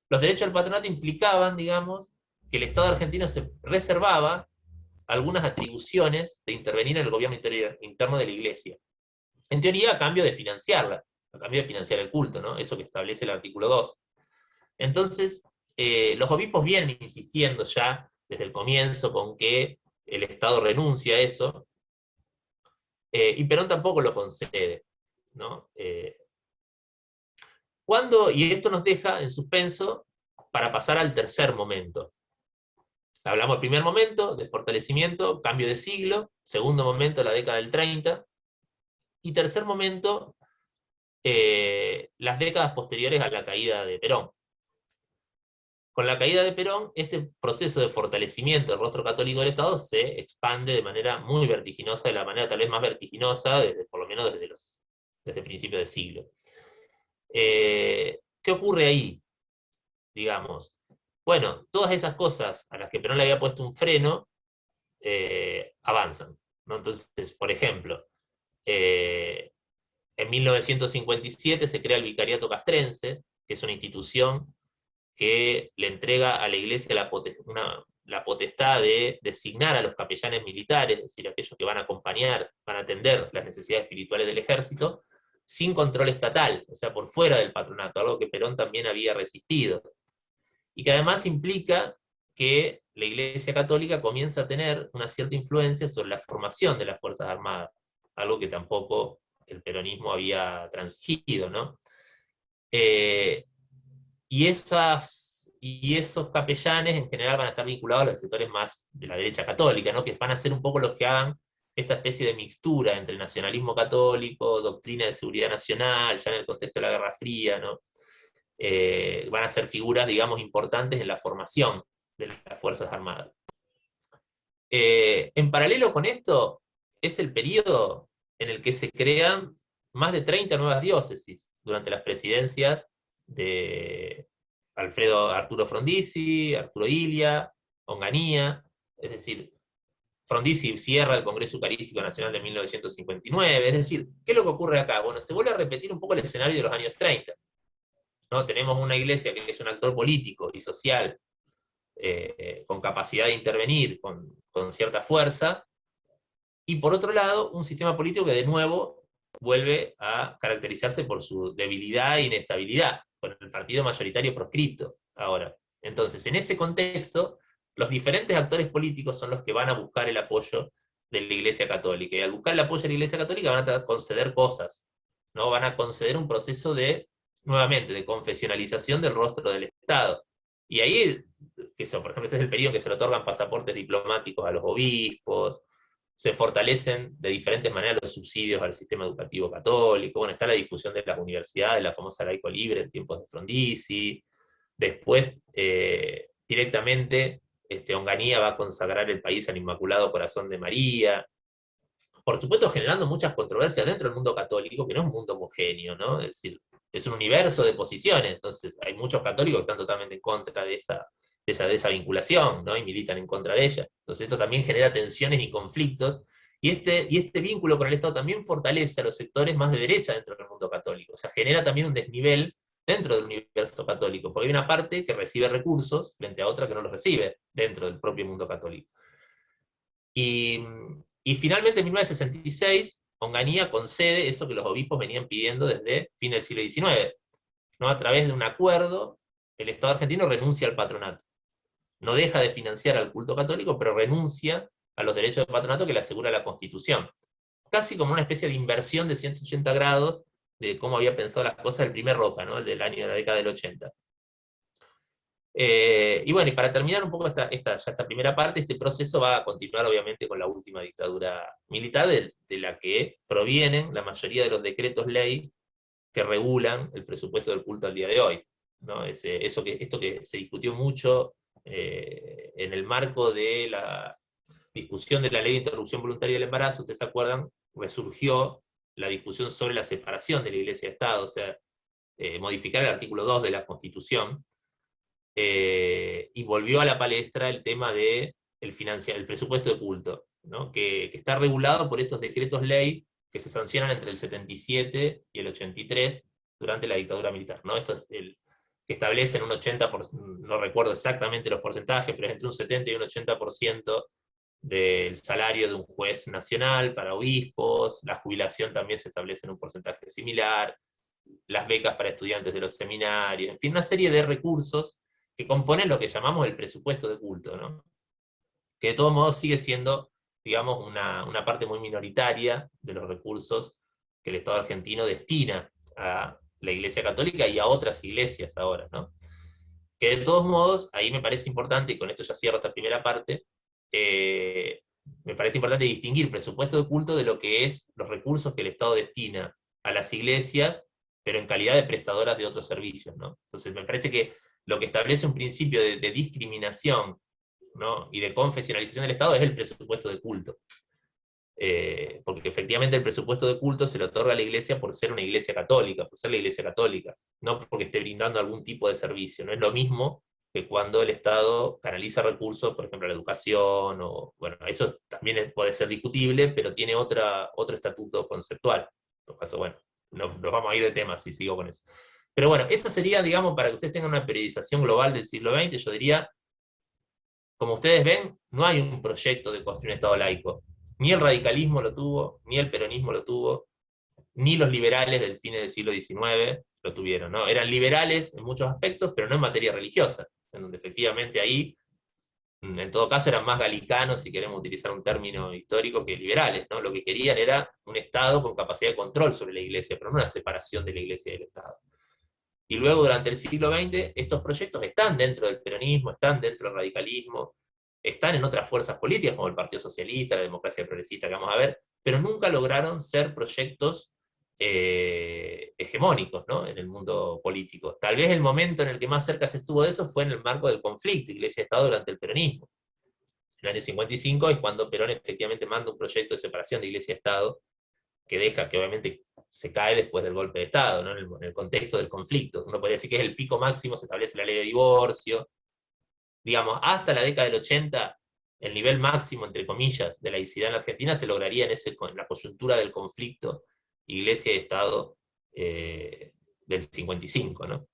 los derechos al patronato implicaban, digamos, que el Estado argentino se reservaba algunas atribuciones de intervenir en el gobierno interno de la Iglesia. En teoría, a cambio de financiarla, a cambio de financiar el culto, ¿no? Eso que establece el artículo 2. Entonces, los obispos vienen insistiendo ya desde el comienzo con que el Estado renuncia a eso, y Perón tampoco lo concede, ¿no? Y esto nos deja en suspenso para pasar al tercer momento. Hablamos del primer momento, de fortalecimiento, cambio de siglo; segundo momento, la década del 30, y tercer momento, las décadas posteriores a la caída de Perón. Con la caída de Perón, este proceso de fortalecimiento del rostro católico del Estado se expande de manera muy vertiginosa, de la manera tal vez más vertiginosa, por lo menos desde principios de siglo. ¿Qué ocurre ahí? Digamos, bueno, todas esas cosas a las que Perón le había puesto un freno, avanzan, ¿no? Entonces, por ejemplo, en 1957 se crea el Vicariato Castrense, que es una institución que le entrega a la Iglesia la potestad de designar a los capellanes militares, es decir, aquellos que van a acompañar, van a atender las necesidades espirituales del ejército, sin control estatal, o sea, por fuera del patronato, algo que Perón también había resistido. Y que además implica que la Iglesia Católica comienza a tener una cierta influencia sobre la formación de las Fuerzas Armadas, algo que tampoco el peronismo había transigido, ¿no? Y esos capellanes en general van a estar vinculados a los sectores más de la derecha católica, ¿no? Que van a ser un poco los que hagan esta especie de mixtura entre nacionalismo católico, doctrina de seguridad nacional, ya en el contexto de la Guerra Fría, ¿no? Van a ser figuras, digamos, importantes en la formación de las Fuerzas Armadas. En paralelo con esto, es el periodo en el que se crean más de 30 nuevas diócesis durante las presidencias de Arturo Frondizi, Arturo Illia, Onganía. Es decir, Frondizi cierra el Congreso Eucarístico Nacional de 1959. Es decir, ¿qué es lo que ocurre acá? Bueno, se vuelve a repetir un poco el escenario de los años 30. ¿No? Tenemos una iglesia que es un actor político y social, con capacidad de intervenir con cierta fuerza, y por otro lado, un sistema político que de nuevo vuelve a caracterizarse por su debilidad e inestabilidad, con el partido mayoritario proscripto ahora. Entonces, en ese contexto, los diferentes actores políticos son los que van a buscar el apoyo de la Iglesia Católica, y al buscar el apoyo de la Iglesia Católica van a conceder cosas ¿no? Van a conceder un proceso de, nuevamente, de confesionalización del rostro del Estado. Y ahí, que eso, por ejemplo, este es el periodo en que se le otorgan pasaportes diplomáticos a los obispos, se fortalecen de diferentes maneras los subsidios al sistema educativo católico, bueno, está la discusión de las universidades, la famosa laico libre en tiempos de Frondizi, después directamente Onganía va a consagrar el país al Inmaculado Corazón de María, por supuesto generando muchas controversias dentro del mundo católico, que no es un mundo homogéneo, ¿no? Es decir, es un universo de posiciones, entonces hay muchos católicos que están totalmente en contra de esa vinculación, ¿no? Y militan en contra de ella. Entonces esto también genera tensiones y conflictos, y este vínculo con el Estado también fortalece a los sectores más de derecha dentro del mundo católico, o sea, genera también un desnivel dentro del universo católico, porque hay una parte que recibe recursos frente a otra que no los recibe dentro del propio mundo católico. Y finalmente en 1966, Onganía concede eso que los obispos venían pidiendo desde fin del siglo XIX, ¿no? A través de un acuerdo, el Estado argentino renuncia al patronato. No deja de financiar al culto católico, pero renuncia a los derechos de patronato que le asegura la Constitución. Casi como una especie de inversión de 180 grados de cómo había pensado las cosas el primer Roca, ¿no? El del año de la década del 80. Y bueno, y para terminar un poco esta primera parte, este proceso va a continuar obviamente con la última dictadura militar, de la que provienen la mayoría de los decretos ley que regulan el presupuesto del culto al día de hoy, ¿no? Esto que se discutió mucho en el marco de la discusión de la ley de interrupción voluntaria del embarazo, ustedes se acuerdan, resurgió la discusión sobre la separación de la Iglesia y Estado, o sea, modificar el artículo 2 de la Constitución, y volvió a la palestra el tema del el presupuesto de culto, ¿no? que está regulado por estos decretos ley que se sancionan entre el 77 y el 83 durante la dictadura militar, ¿no? Esto es el que establecen un 80%, no recuerdo exactamente los porcentajes, pero es entre un 70 y un 80% del salario de un juez nacional para obispos, la jubilación también se establece en un porcentaje similar, las becas para estudiantes de los seminarios, en fin, una serie de recursos que componen lo que llamamos el presupuesto de culto, ¿no? Que de todos modos sigue siendo, digamos, una parte muy minoritaria de los recursos que el Estado argentino destina a la Iglesia Católica y a otras iglesias ahora, ¿no? Que de todos modos, ahí me parece importante, y con esto ya cierro esta primera parte, me parece importante distinguir presupuesto de culto de lo que es los recursos que el Estado destina a las iglesias, pero en calidad de prestadoras de otros servicios, ¿no? Entonces me parece que lo que establece un principio de discriminación, ¿no? Y de confesionalización del Estado es el presupuesto de culto. Porque efectivamente el presupuesto de culto se le otorga a la iglesia por ser una iglesia católica, por ser la iglesia católica, no porque esté brindando algún tipo de servicio. No es lo mismo que cuando el Estado canaliza recursos, por ejemplo, a la educación, o bueno, eso también puede ser discutible, pero tiene otro estatuto conceptual. En todo caso, bueno, nos vamos a ir de tema si sigo con eso. Pero bueno, esto sería, digamos, para que ustedes tengan una periodización global del siglo XX, yo diría, como ustedes ven, no hay un proyecto de construir un Estado laico. Ni el radicalismo lo tuvo, ni el peronismo lo tuvo, ni los liberales del fines del siglo XIX lo tuvieron, ¿no? Eran liberales en muchos aspectos, pero no en materia religiosa, en donde efectivamente ahí, en todo caso, eran más galicanos, si queremos utilizar un término histórico, que liberales, ¿no? Lo que querían era un Estado con capacidad de control sobre la Iglesia, pero no una separación de la Iglesia y del Estado. Y luego, durante el siglo XX, estos proyectos están dentro del peronismo, están dentro del radicalismo, están en otras fuerzas políticas, como el Partido Socialista, la democracia progresista que vamos a ver, pero nunca lograron ser proyectos hegemónicos, ¿no? En el mundo político. Tal vez el momento en el que más cerca se estuvo de eso fue en el marco del conflicto Iglesia-Estado durante el peronismo. En el año 55 es cuando Perón efectivamente manda un proyecto de separación de Iglesia-Estado, que deja, que obviamente se cae después del golpe de Estado, ¿no? En el contexto del conflicto. Uno podría decir que es el pico máximo, se establece la ley de divorcio. Digamos, hasta la década del 80, el nivel máximo, entre comillas, de laicidad en la Argentina se lograría en la coyuntura del conflicto Iglesia y Estado del 55, ¿no?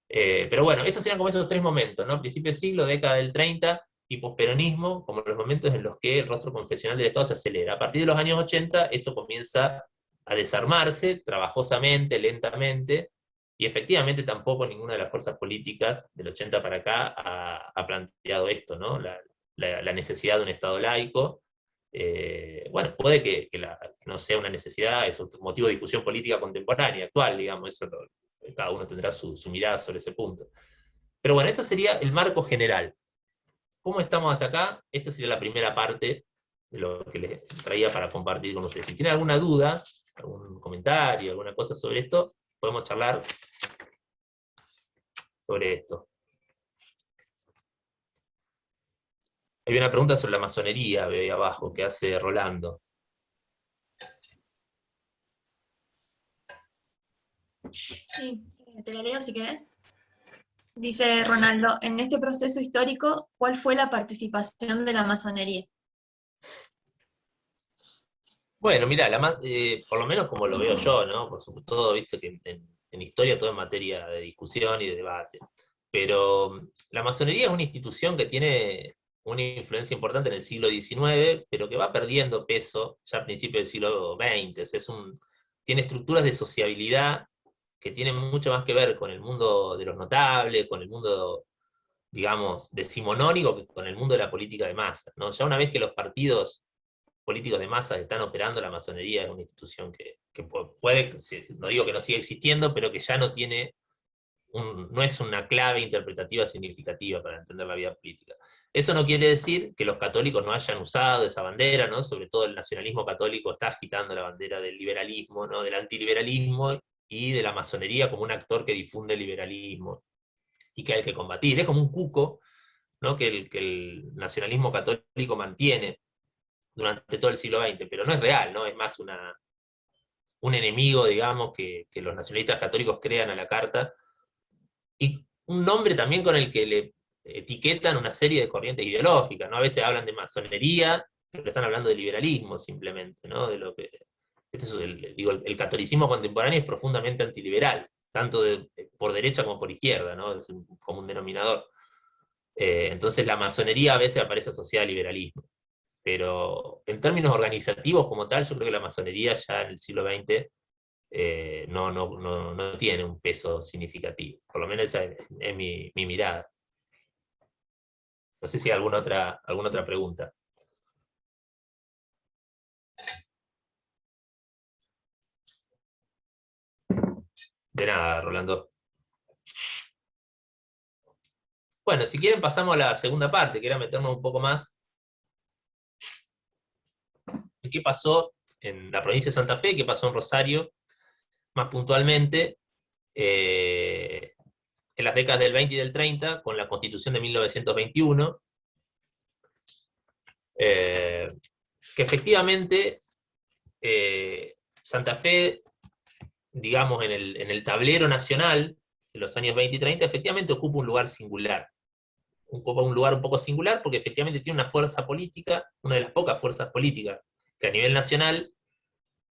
Pero bueno, estos serían como esos tres momentos, ¿no? Principio del siglo, década del 30, y posperonismo, como los momentos en los que el rostro confesional del Estado se acelera. A partir de los años 80, esto comienza a desarmarse, trabajosamente, lentamente, y efectivamente tampoco ninguna de las fuerzas políticas del 80 para acá ha planteado esto, ¿no? La necesidad de un Estado laico. bueno, puede que no sea una necesidad, es un motivo de discusión política contemporánea, actual, digamos, cada uno tendrá su mirada sobre ese punto. Pero bueno, esto sería el marco general. ¿Cómo estamos hasta acá? Esta sería la primera parte de lo que les traía para compartir con ustedes. Si tienen alguna duda, algún comentario, alguna cosa sobre esto, podemos charlar sobre esto. Hay una pregunta sobre la masonería, veo ahí abajo, que hace Rolando. Sí, te la leo si querés. Dice Ronaldo, en este proceso histórico, ¿cuál fue la participación de la masonería? Bueno, mira, por lo menos como lo veo yo, ¿no? Por supuesto, todo, viste que en historia todo es materia de discusión y de debate. Pero la masonería es una institución que tiene una influencia importante en el siglo XIX, pero que va perdiendo peso ya a principios del siglo XX. Tiene estructuras de sociabilidad que tienen mucho más que ver con el mundo de los notables, con el mundo, digamos, decimonónico, que con el mundo de la política de masa, ¿no? Ya una vez que los partidos políticos de masa están operando, la masonería es una institución que puede, no digo que no siga existiendo, pero que ya no tiene no es una clave interpretativa significativa para entender la vida política. Eso no quiere decir que los católicos no hayan usado esa bandera, ¿no? Sobre todo el nacionalismo católico está agitando la bandera del liberalismo, ¿no? Del antiliberalismo y de la masonería como un actor que difunde el liberalismo y que hay que combatir. Es como un cuco, ¿no? que el nacionalismo católico mantiene durante todo el siglo XX, pero no es real, ¿no? Es más un enemigo, digamos, que los nacionalistas católicos crean a la carta, y un nombre también con el que le etiquetan una serie de corrientes ideológicas, ¿no? A veces hablan de masonería, pero están hablando de liberalismo simplemente, ¿no? De lo que, el catolicismo contemporáneo es profundamente antiliberal, tanto por derecha como por izquierda, ¿no? Es un común denominador. Entonces la masonería a veces aparece asociada al liberalismo. Pero en términos organizativos como tal, yo creo que la masonería ya en el siglo XX no tiene un peso significativo. Por lo menos esa es mi mirada. No sé si hay alguna otra pregunta. De nada, Rolando. Bueno, si quieren pasamos a la segunda parte, que era meternos un poco más en qué pasó en la provincia de Santa Fe, qué pasó en Rosario, más puntualmente, en las décadas del 20 y del 30, con la Constitución de 1921, que efectivamente Santa Fe, digamos, en el tablero nacional de los años 20 y 30, efectivamente ocupa un lugar singular. Ocupa un lugar un poco singular porque efectivamente tiene una fuerza política, una de las pocas fuerzas políticas que a nivel nacional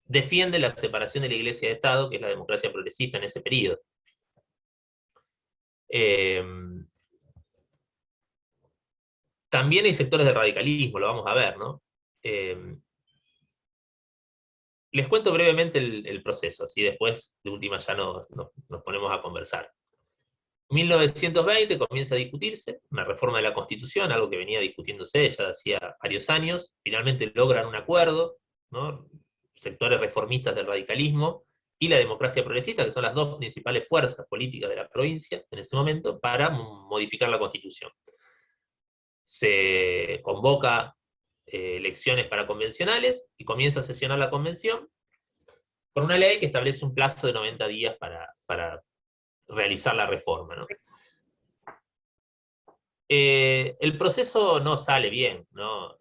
defiende la separación de la Iglesia de Estado, que es la democracia progresista en ese periodo. También hay sectores de radicalismo, lo vamos a ver, ¿no? Les cuento brevemente el proceso, así después de última ya nos ponemos a conversar. 1920 comienza a discutirse una reforma de la Constitución, algo que venía discutiéndose ya hacía varios años. Finalmente logran un acuerdo, ¿no? Sectores reformistas del radicalismo y la democracia progresista, que son las dos principales fuerzas políticas de la provincia en ese momento, para modificar la Constitución. Se convoca elecciones para convencionales y comienza a sesionar la convención con una ley que establece un plazo de 90 días para realizar la reforma, ¿no? El proceso no sale bien, ¿no?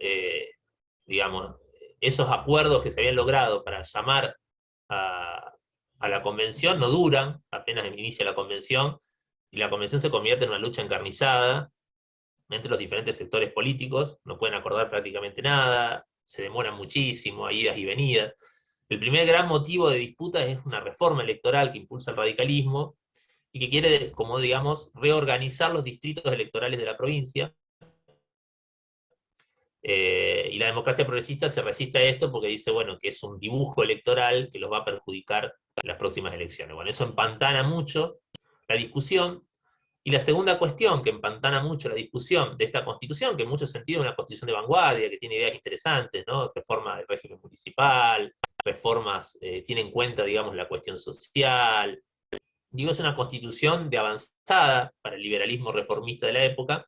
Digamos, esos acuerdos que se habían logrado para llamar a la convención no duran, apenas inicia la convención, y la convención se convierte en una lucha encarnizada entre los diferentes sectores políticos, no pueden acordar prácticamente nada, se demoran muchísimo, hay idas y venidas. El primer gran motivo de disputa es una reforma electoral que impulsa el radicalismo y que quiere, como digamos, reorganizar los distritos electorales de la provincia. Y la democracia progresista se resiste a esto porque dice, bueno, que es un dibujo electoral que los va a perjudicar en las próximas elecciones. Bueno, eso empantana mucho la discusión, Y la segunda cuestión que empantana mucho la discusión de esta constitución, que en muchos sentidos es una constitución de vanguardia, que tiene ideas interesantes, ¿no? Reforma del régimen municipal, reformas, tiene en cuenta, digamos, la cuestión social. Digo, es una constitución de avanzada para el liberalismo reformista de la época.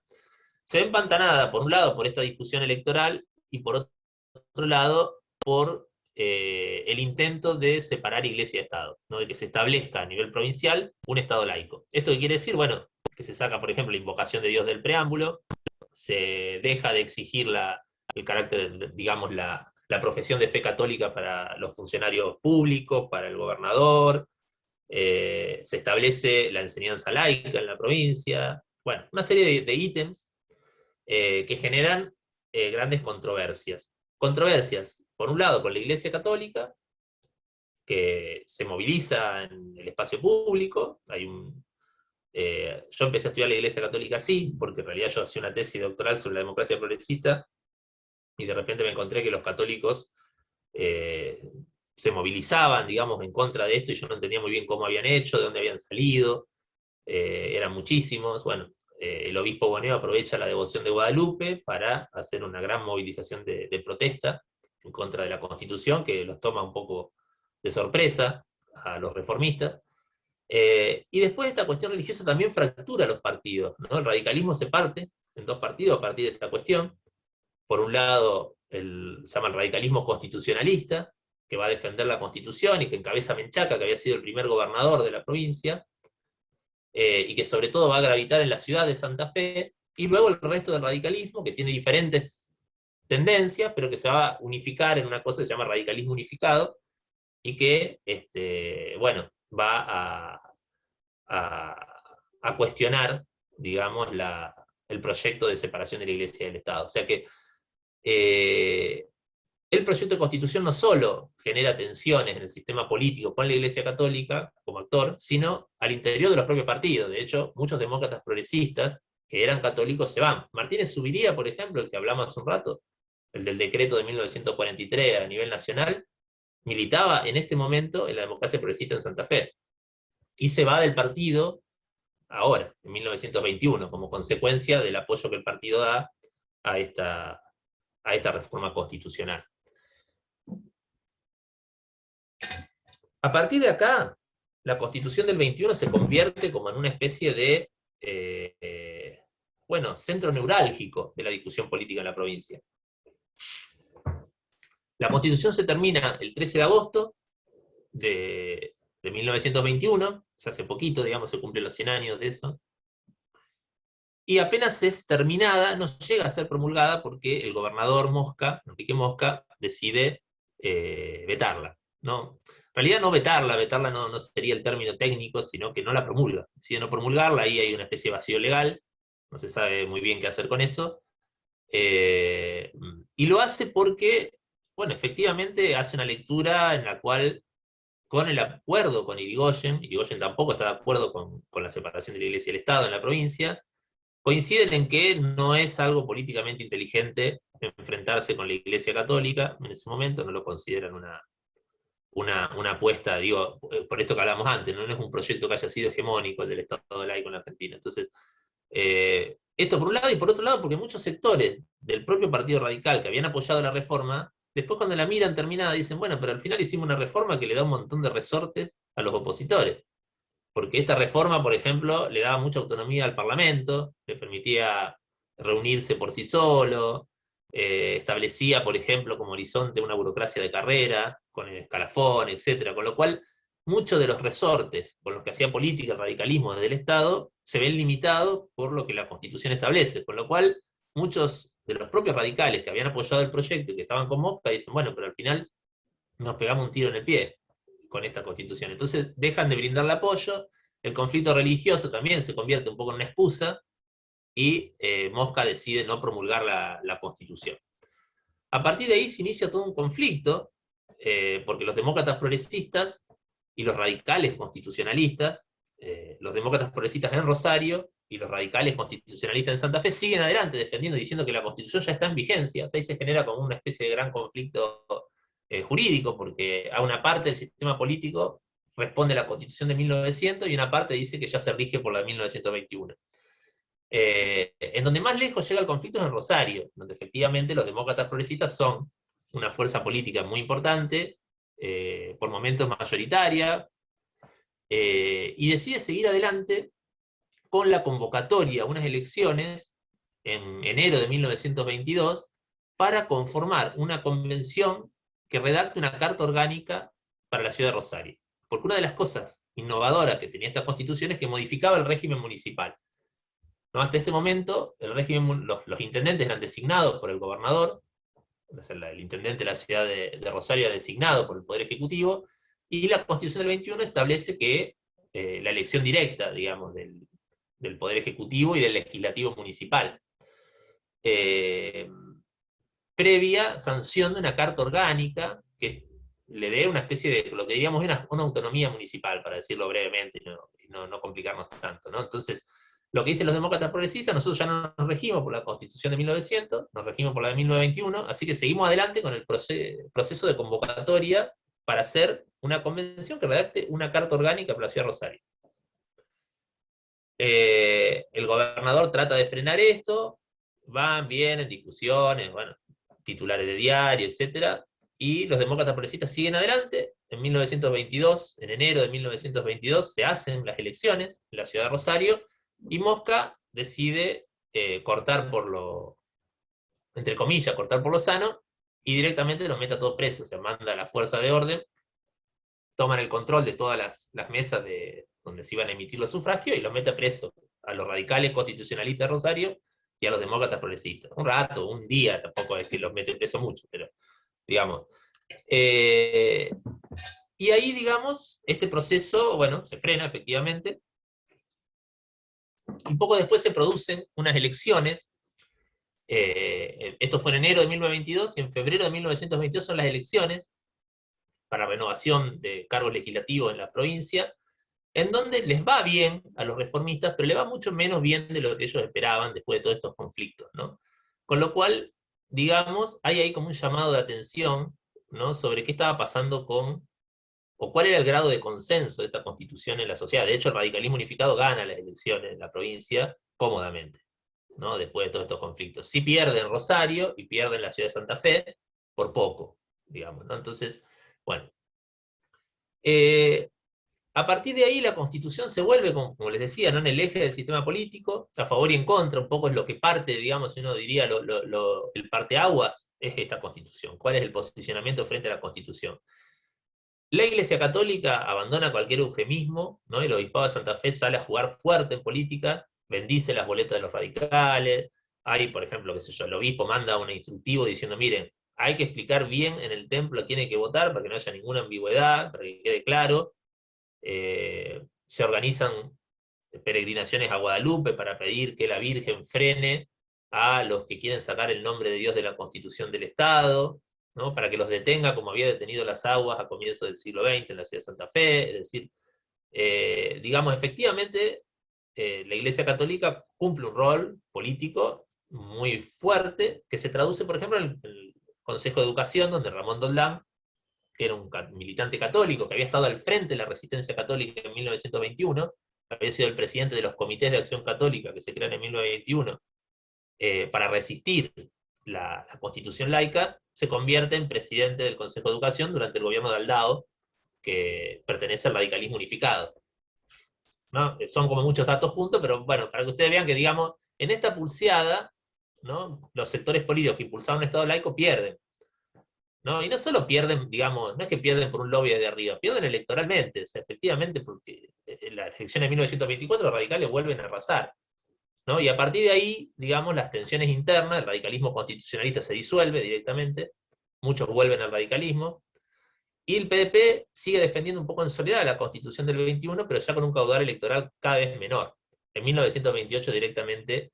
Se ve empantanada, por un lado, por esta discusión electoral, y por otro lado, por el intento de separar Iglesia y Estado, ¿no? De que se establezca a nivel provincial un Estado laico. ¿Esto qué quiere decir? Bueno, que se saca, por ejemplo, la invocación de Dios del preámbulo, se deja de exigir el carácter, digamos, la profesión de fe católica para los funcionarios públicos, para el gobernador, se establece la enseñanza laica en la provincia, bueno, una serie de ítems que generan grandes controversias. Controversias, por un lado, con la Iglesia Católica, que se moviliza en el espacio público. Yo empecé a estudiar la Iglesia Católica así, porque en realidad yo hacía una tesis doctoral sobre la democracia progresista, y de repente me encontré que los católicos se movilizaban, digamos, en contra de esto, y yo no entendía muy bien cómo habían hecho, de dónde habían salido, eran muchísimos. Bueno, el obispo Boneo aprovecha la devoción de Guadalupe para hacer una gran movilización de protesta en contra de la Constitución, que los toma un poco de sorpresa a los reformistas. Y después esta cuestión religiosa también fractura los partidos, ¿no? El radicalismo se parte en dos partidos a partir de esta cuestión. Por un lado, se llama el radicalismo constitucionalista, que va a defender la Constitución y que encabeza Menchaca, que había sido el primer gobernador de la provincia, y que sobre todo va a gravitar en la ciudad de Santa Fe, y luego el resto del radicalismo, que tiene diferentes tendencias, pero que se va a unificar en una cosa que se llama radicalismo unificado, y que, bueno, va a cuestionar, digamos, el proyecto de separación de la Iglesia y del Estado. O sea que el proyecto de Constitución no solo genera tensiones en el sistema político con la Iglesia Católica como actor, sino al interior de los propios partidos. De hecho, muchos demócratas progresistas que eran católicos se van. Martínez Zuviría, por ejemplo, el que hablamos hace un rato, el del decreto de 1943 a nivel nacional, militaba en este momento en la democracia progresista en Santa Fe. Y se va del partido ahora, en 1921, como consecuencia del apoyo que el partido da a esta reforma constitucional. A partir de acá, la Constitución del 21 se convierte como en una especie de bueno, centro neurálgico de la discusión política en la provincia. La Constitución se termina el 13 de agosto de 1921, ya hace poquito, digamos, se cumplen los 100 años de eso, y apenas es terminada, no llega a ser promulgada porque el gobernador Mosca, Enrique Mosca, decide vetarla, ¿no? En realidad no vetarla no sería el término técnico, sino que no la promulga, decide no promulgarla, ahí hay una especie de vacío legal, no se sabe muy bien qué hacer con eso, y lo hace porque, bueno, efectivamente hace una lectura en la cual, con el acuerdo con Irigoyen tampoco está de acuerdo con la separación de la Iglesia y el Estado en la provincia, coinciden en que no es algo políticamente inteligente enfrentarse con la Iglesia Católica, en ese momento no lo consideran una apuesta, digo, por esto que hablamos antes, no es un proyecto que haya sido hegemónico el del Estado laico en la Argentina. Entonces, esto por un lado, y por otro lado, porque muchos sectores del propio Partido Radical que habían apoyado la reforma, después cuando la miran terminada dicen, bueno, pero al final hicimos una reforma que le da un montón de resortes a los opositores. Porque esta reforma, por ejemplo, le daba mucha autonomía al Parlamento, le permitía reunirse por sí solo, establecía, por ejemplo, como horizonte una burocracia de carrera, con el escalafón, etc. Con lo cual, muchos de los resortes con los que hacía política el radicalismo desde el Estado se ven limitados por lo que la Constitución establece. Con lo cual, muchos de los propios radicales que habían apoyado el proyecto y que estaban con Mosca dicen, bueno, pero al final nos pegamos un tiro en el pie con esta Constitución. Entonces dejan de brindarle apoyo, el conflicto religioso también se convierte un poco en una excusa, y Mosca decide no promulgar la Constitución. A partir de ahí se inicia todo un conflicto, porque los demócratas progresistas y los radicales constitucionalistas, los demócratas progresistas en Rosario y los radicales constitucionalistas en Santa Fe siguen adelante defendiendo, diciendo que la Constitución ya está en vigencia. O sea, ahí se genera como una especie de gran conflicto jurídico, porque a una parte del sistema político responde a la Constitución de 1900 y una parte dice que ya se rige por la de 1921. En donde más lejos llega el conflicto es en Rosario, donde efectivamente los demócratas progresistas son una fuerza política muy importante, por momentos mayoritaria, y decide seguir adelante con la convocatoria a unas elecciones en enero de 1922 para conformar una convención que redacte una carta orgánica para la ciudad de Rosario. Porque una de las cosas innovadoras que tenía esta constitución es que modificaba el régimen municipal. ¿No? Hasta ese momento, los intendentes eran designados por el gobernador, o sea, el intendente de la ciudad de Rosario era designado por el Poder Ejecutivo, y la Constitución del 21 establece que la elección directa, digamos, del Poder Ejecutivo y del Legislativo Municipal, previa sanción de una carta orgánica que le dé una especie de, lo que diríamos, una autonomía municipal, para decirlo brevemente, y no complicarnos tanto, ¿no? Entonces, lo que dicen los demócratas progresistas, nosotros ya no nos regimos por la Constitución de 1900, nos regimos por la de 1921, así que seguimos adelante con el proceso de convocatoria para hacer una convención que redacte una carta orgánica para la ciudad de Rosario. El gobernador trata de frenar esto, van bien en discusiones, bueno, titulares de diario, etc. Y los demócratas progresistas siguen adelante. En 1922, en enero de 1922, se hacen las elecciones en la ciudad de Rosario, y Mosca decide cortar por lo, entre comillas, cortar por lo sano, y directamente los mete a todos presos, se manda a la fuerza de orden, toman el control de todas las mesas donde se iban a emitir los sufragios, y los mete a presos a los radicales constitucionalistas de Rosario y a los demócratas progresistas. Un rato, un día, tampoco es que los mete preso mucho, pero digamos. Y ahí, digamos, este proceso, bueno, se frena efectivamente. Un poco después se producen unas elecciones. Esto fue en enero de 1922, y en febrero de 1922 son las elecciones para renovación de cargos legislativos en la provincia, en donde les va bien a los reformistas, pero les va mucho menos bien de lo que ellos esperaban después de todos estos conflictos, ¿no? Con lo cual, digamos, hay ahí como un llamado de atención, ¿no?, sobre qué estaba pasando o cuál era el grado de consenso de esta constitución en la sociedad. De hecho, el radicalismo unificado gana las elecciones en la provincia cómodamente, ¿no?, después de todos estos conflictos. Sí pierde en Rosario y pierde en la ciudad de Santa Fe por poco, digamos, ¿no? Entonces, bueno. A partir de ahí la Constitución se vuelve, como les decía, ¿no?, en el eje del sistema político, a favor y en contra, un poco es lo que parte, digamos, uno diría, el parteaguas es esta Constitución. ¿Cuál es el posicionamiento frente a la Constitución? La Iglesia Católica abandona cualquier eufemismo, ¿no?, y el Obispado de Santa Fe sale a jugar fuerte en política, bendice las boletas de los radicales. Hay, por ejemplo, qué sé yo, el obispo manda un instructivo diciendo, miren, hay que explicar bien en el templo a quién hay que votar para que no haya ninguna ambigüedad, para que quede claro. Se organizan peregrinaciones a Guadalupe para pedir que la Virgen frene a los que quieren sacar el nombre de Dios de la Constitución del Estado, ¿no?, para que los detenga como había detenido las aguas a comienzos del siglo XX en la ciudad de Santa Fe. Es decir, digamos, efectivamente, la Iglesia Católica cumple un rol político muy fuerte, que se traduce, por ejemplo, en el Consejo de Educación, donde Ramón Doldán, que era un militante católico, que había estado al frente de la resistencia católica en 1921, había sido el presidente de los comités de acción católica que se crean en 1921, para resistir la constitución laica, se convierte en presidente del Consejo de Educación durante el gobierno de Aldao, que pertenece al radicalismo unificado, ¿no? Son como muchos datos juntos, pero bueno, para que ustedes vean que, digamos, en esta pulseada, ¿no?, los sectores políticos que impulsaban un Estado laico pierden, ¿no? Y no solo pierden, digamos, no es que pierden por un lobby de arriba, pierden electoralmente, o sea, efectivamente, porque en las elecciones de 1924 los radicales vuelven a arrasar, ¿no? Y a partir de ahí, digamos, las tensiones internas, el radicalismo constitucionalista se disuelve directamente, muchos vuelven al radicalismo, y el PDP sigue defendiendo un poco en soledad la Constitución del 21, pero ya con un caudal electoral cada vez menor. En 1928 directamente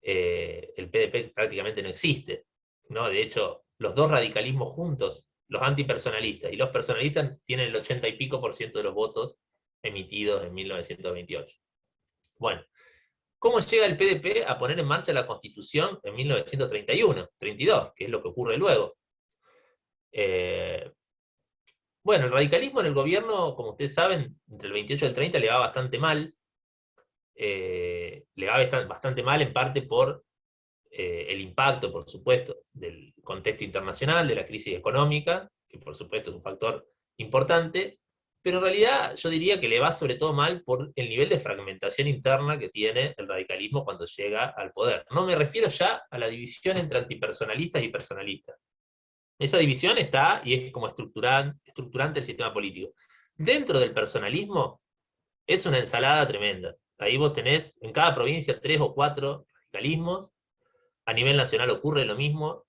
el PDP prácticamente no existe, ¿no? De hecho, los dos radicalismos juntos, los antipersonalistas y los personalistas, tienen el 80 y pico % de los votos emitidos en 1928. Bueno, ¿cómo llega el PDP a poner en marcha la Constitución en 1931, 32, que es lo que ocurre luego? Bueno, el radicalismo en el gobierno, como ustedes saben, entre el 28 y el 30 le va bastante mal. Le va bastante mal en parte por el impacto, por supuesto, del contexto internacional, de la crisis económica, que por supuesto es un factor importante, pero en realidad yo diría que le va sobre todo mal por el nivel de fragmentación interna que tiene el radicalismo cuando llega al poder. No me refiero ya a la división entre antipersonalistas y personalistas. Esa división está y es como estructurante el sistema político. Dentro del personalismo es una ensalada tremenda. Ahí vos tenés en cada provincia 3 o 4 radicalismos. A nivel nacional ocurre lo mismo.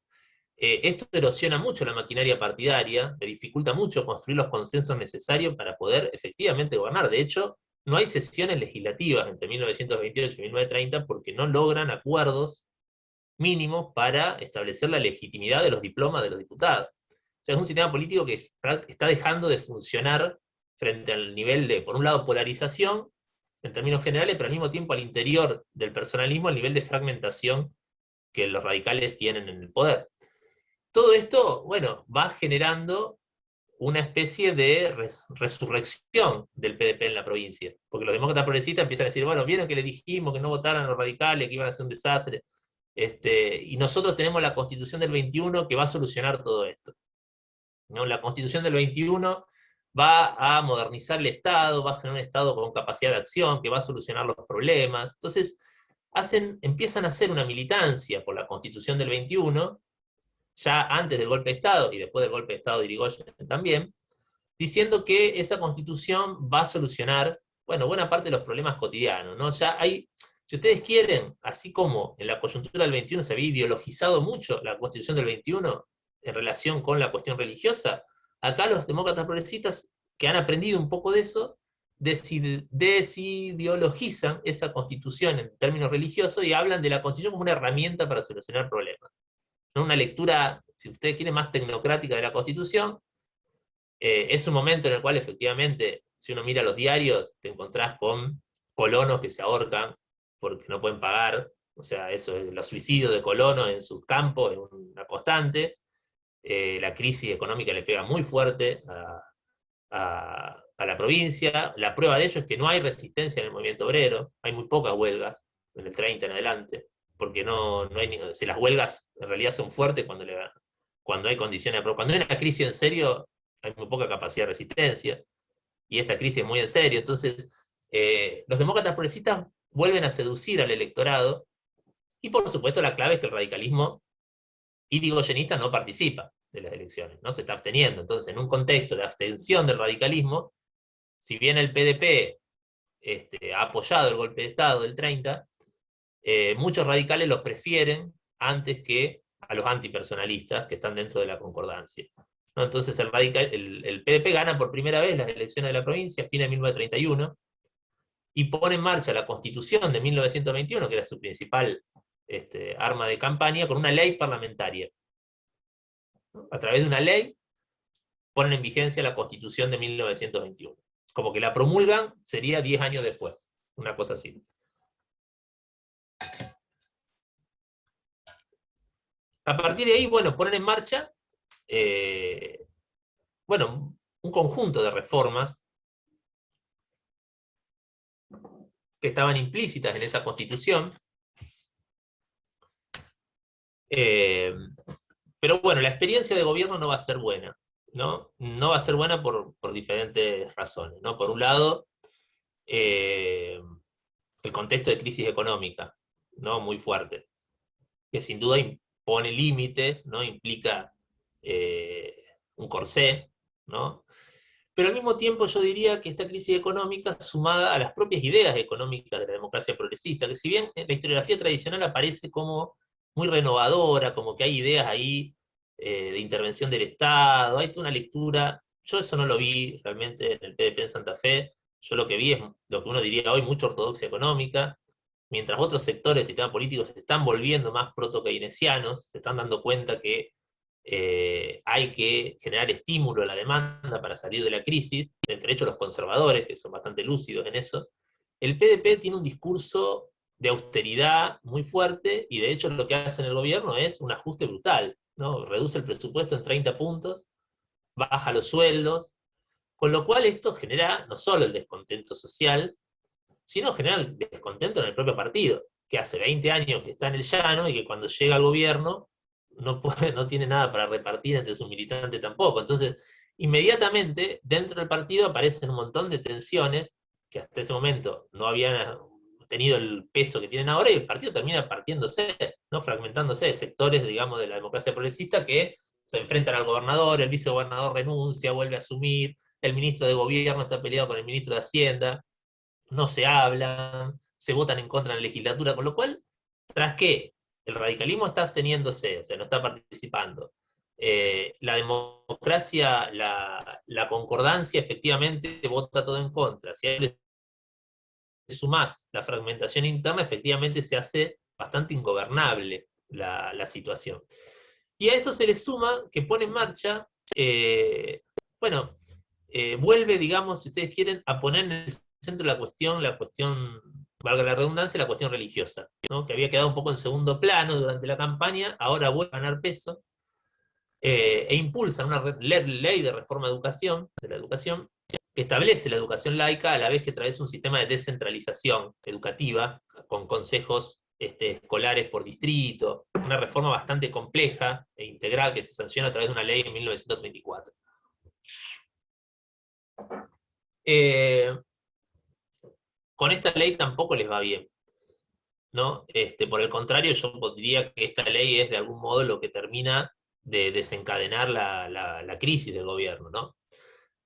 Esto erosiona mucho la maquinaria partidaria, le dificulta mucho construir los consensos necesarios para poder efectivamente gobernar. De hecho, no hay sesiones legislativas entre 1928 y 1930 porque no logran acuerdos mínimos para establecer la legitimidad de los diplomas de los diputados. O sea, es un sistema político que está dejando de funcionar frente al nivel de, por un lado, polarización, en términos generales, pero al mismo tiempo al interior del personalismo, el nivel de fragmentación que los radicales tienen en el poder. Todo esto, bueno, va generando una especie de resurrección del PDP en la provincia, porque los demócratas progresistas empiezan a decir, bueno, vieron que le dijimos que no votaran los radicales, que iban a ser un desastre, y nosotros tenemos la Constitución del 21 que va a solucionar todo esto, ¿no? La Constitución del 21 va a modernizar el Estado, va a generar un Estado con capacidad de acción, que va a solucionar los problemas. Entonces, empiezan a hacer una militancia por la Constitución del 21, ya antes del golpe de Estado, y después del golpe de Estado de Irigoyen también, diciendo que esa Constitución va a solucionar, bueno, buena parte de los problemas cotidianos, ¿no? Ya hay, si ustedes quieren, así como en la coyuntura del 21 se había ideologizado mucho la Constitución del 21 en relación con la cuestión religiosa, acá los demócratas progresistas, que han aprendido un poco de eso, desideologizan esa Constitución en términos religiosos y hablan de la Constitución como una herramienta para solucionar problemas. ¿No? Una lectura, si ustedes quieren, más tecnocrática de la Constitución. Es un momento en el cual efectivamente, si uno mira los diarios, te encontrás con colonos que se ahorcan porque no pueden pagar, o sea, eso es los suicidios de colonos en sus campos, es una constante. La crisis económica le pega muy fuerte a la provincia. La prueba de ello es que no hay resistencia en el movimiento obrero, hay muy pocas huelgas, en el 30 en adelante, porque no hay, si las huelgas en realidad son fuertes cuando hay condiciones, pero cuando hay una crisis en serio, hay muy poca capacidad de resistencia, y esta crisis es muy en serio. Entonces, los demócratas progresistas vuelven a seducir al electorado, y por supuesto la clave es que el radicalismo irigoyenista no participa de las elecciones, no se está absteniendo. Entonces, en un contexto de abstención del radicalismo, si bien el PDP ha apoyado el golpe de Estado del 30, muchos radicales los prefieren antes que a los antipersonalistas que están dentro de la concordancia, ¿no? Entonces el PDP gana por primera vez las elecciones de la provincia a fines de 1931 y pone en marcha la Constitución de 1921, que era su principal arma de campaña, con una ley parlamentaria. A través de una ley ponen en vigencia la Constitución de 1921. Como que la promulgan sería 10 años después, una cosa así. A partir de ahí, bueno, ponen en marcha bueno, un conjunto de reformas que estaban implícitas en esa Constitución. Pero bueno, la experiencia de gobierno no va a ser buena, ¿no? No va a ser buena por diferentes razones, ¿no? Por un lado, el contexto de crisis económica, ¿no? Muy fuerte, que sin duda impone límites, ¿no? Implica un corsé, ¿no? Pero al mismo tiempo yo diría que esta crisis económica, sumada a las propias ideas económicas de la democracia progresista, que si bien en la historiografía tradicional aparece como muy renovadora, como que hay ideas ahí de intervención del Estado, hay toda una lectura, yo eso no lo vi realmente en el PDP en Santa Fe, yo lo que vi es lo que uno diría hoy, mucha ortodoxia económica, mientras otros sectores del sistema político se están volviendo más proto-keynesianos, se están dando cuenta que hay que generar estímulo a la demanda para salir de la crisis, entre ellos los conservadores, que son bastante lúcidos en eso. El PDP tiene un discurso de austeridad muy fuerte, y de hecho lo que hace en el gobierno es un ajuste brutal, ¿no? Reduce el presupuesto en 30 puntos, baja los sueldos, Con lo cual esto genera no solo el descontento social, sino genera el descontento en el propio partido, que hace 20 años que está en el llano y que cuando llega al gobierno no tiene nada para repartir entre sus militantes tampoco. Entonces, inmediatamente dentro del partido aparecen un montón de tensiones que hasta ese momento no habían tenido el peso que tienen ahora, y el partido termina partiéndose, ¿no? Fragmentándose, sectores, digamos, de la democracia progresista que se enfrentan al gobernador, el vicegobernador renuncia, vuelve a asumir, el ministro de gobierno está peleado con el ministro de Hacienda, no se hablan, se votan en contra en la legislatura, con lo cual, tras que el radicalismo está absteniéndose, o sea, no está participando, la democracia, la concordancia efectivamente vota todo en contra, si hay sumás la fragmentación interna, efectivamente se hace bastante ingobernable la situación. Y a eso se le suma que pone en marcha, bueno, vuelve, digamos, si ustedes quieren, a poner en el centro la cuestión, valga la redundancia, la cuestión religiosa, ¿no? Que había quedado un poco en segundo plano durante la campaña, ahora vuelve a ganar peso, e impulsan una ley de reforma de la educación, que establece la educación laica a la vez que establece un sistema de descentralización educativa, con consejos escolares por distrito, una reforma bastante compleja e integral que se sanciona a través de una ley en 1934. Con esta ley tampoco les va bien, ¿no? Por el contrario, yo diría que esta ley es de algún modo lo que termina de desencadenar la crisis del gobierno, ¿no?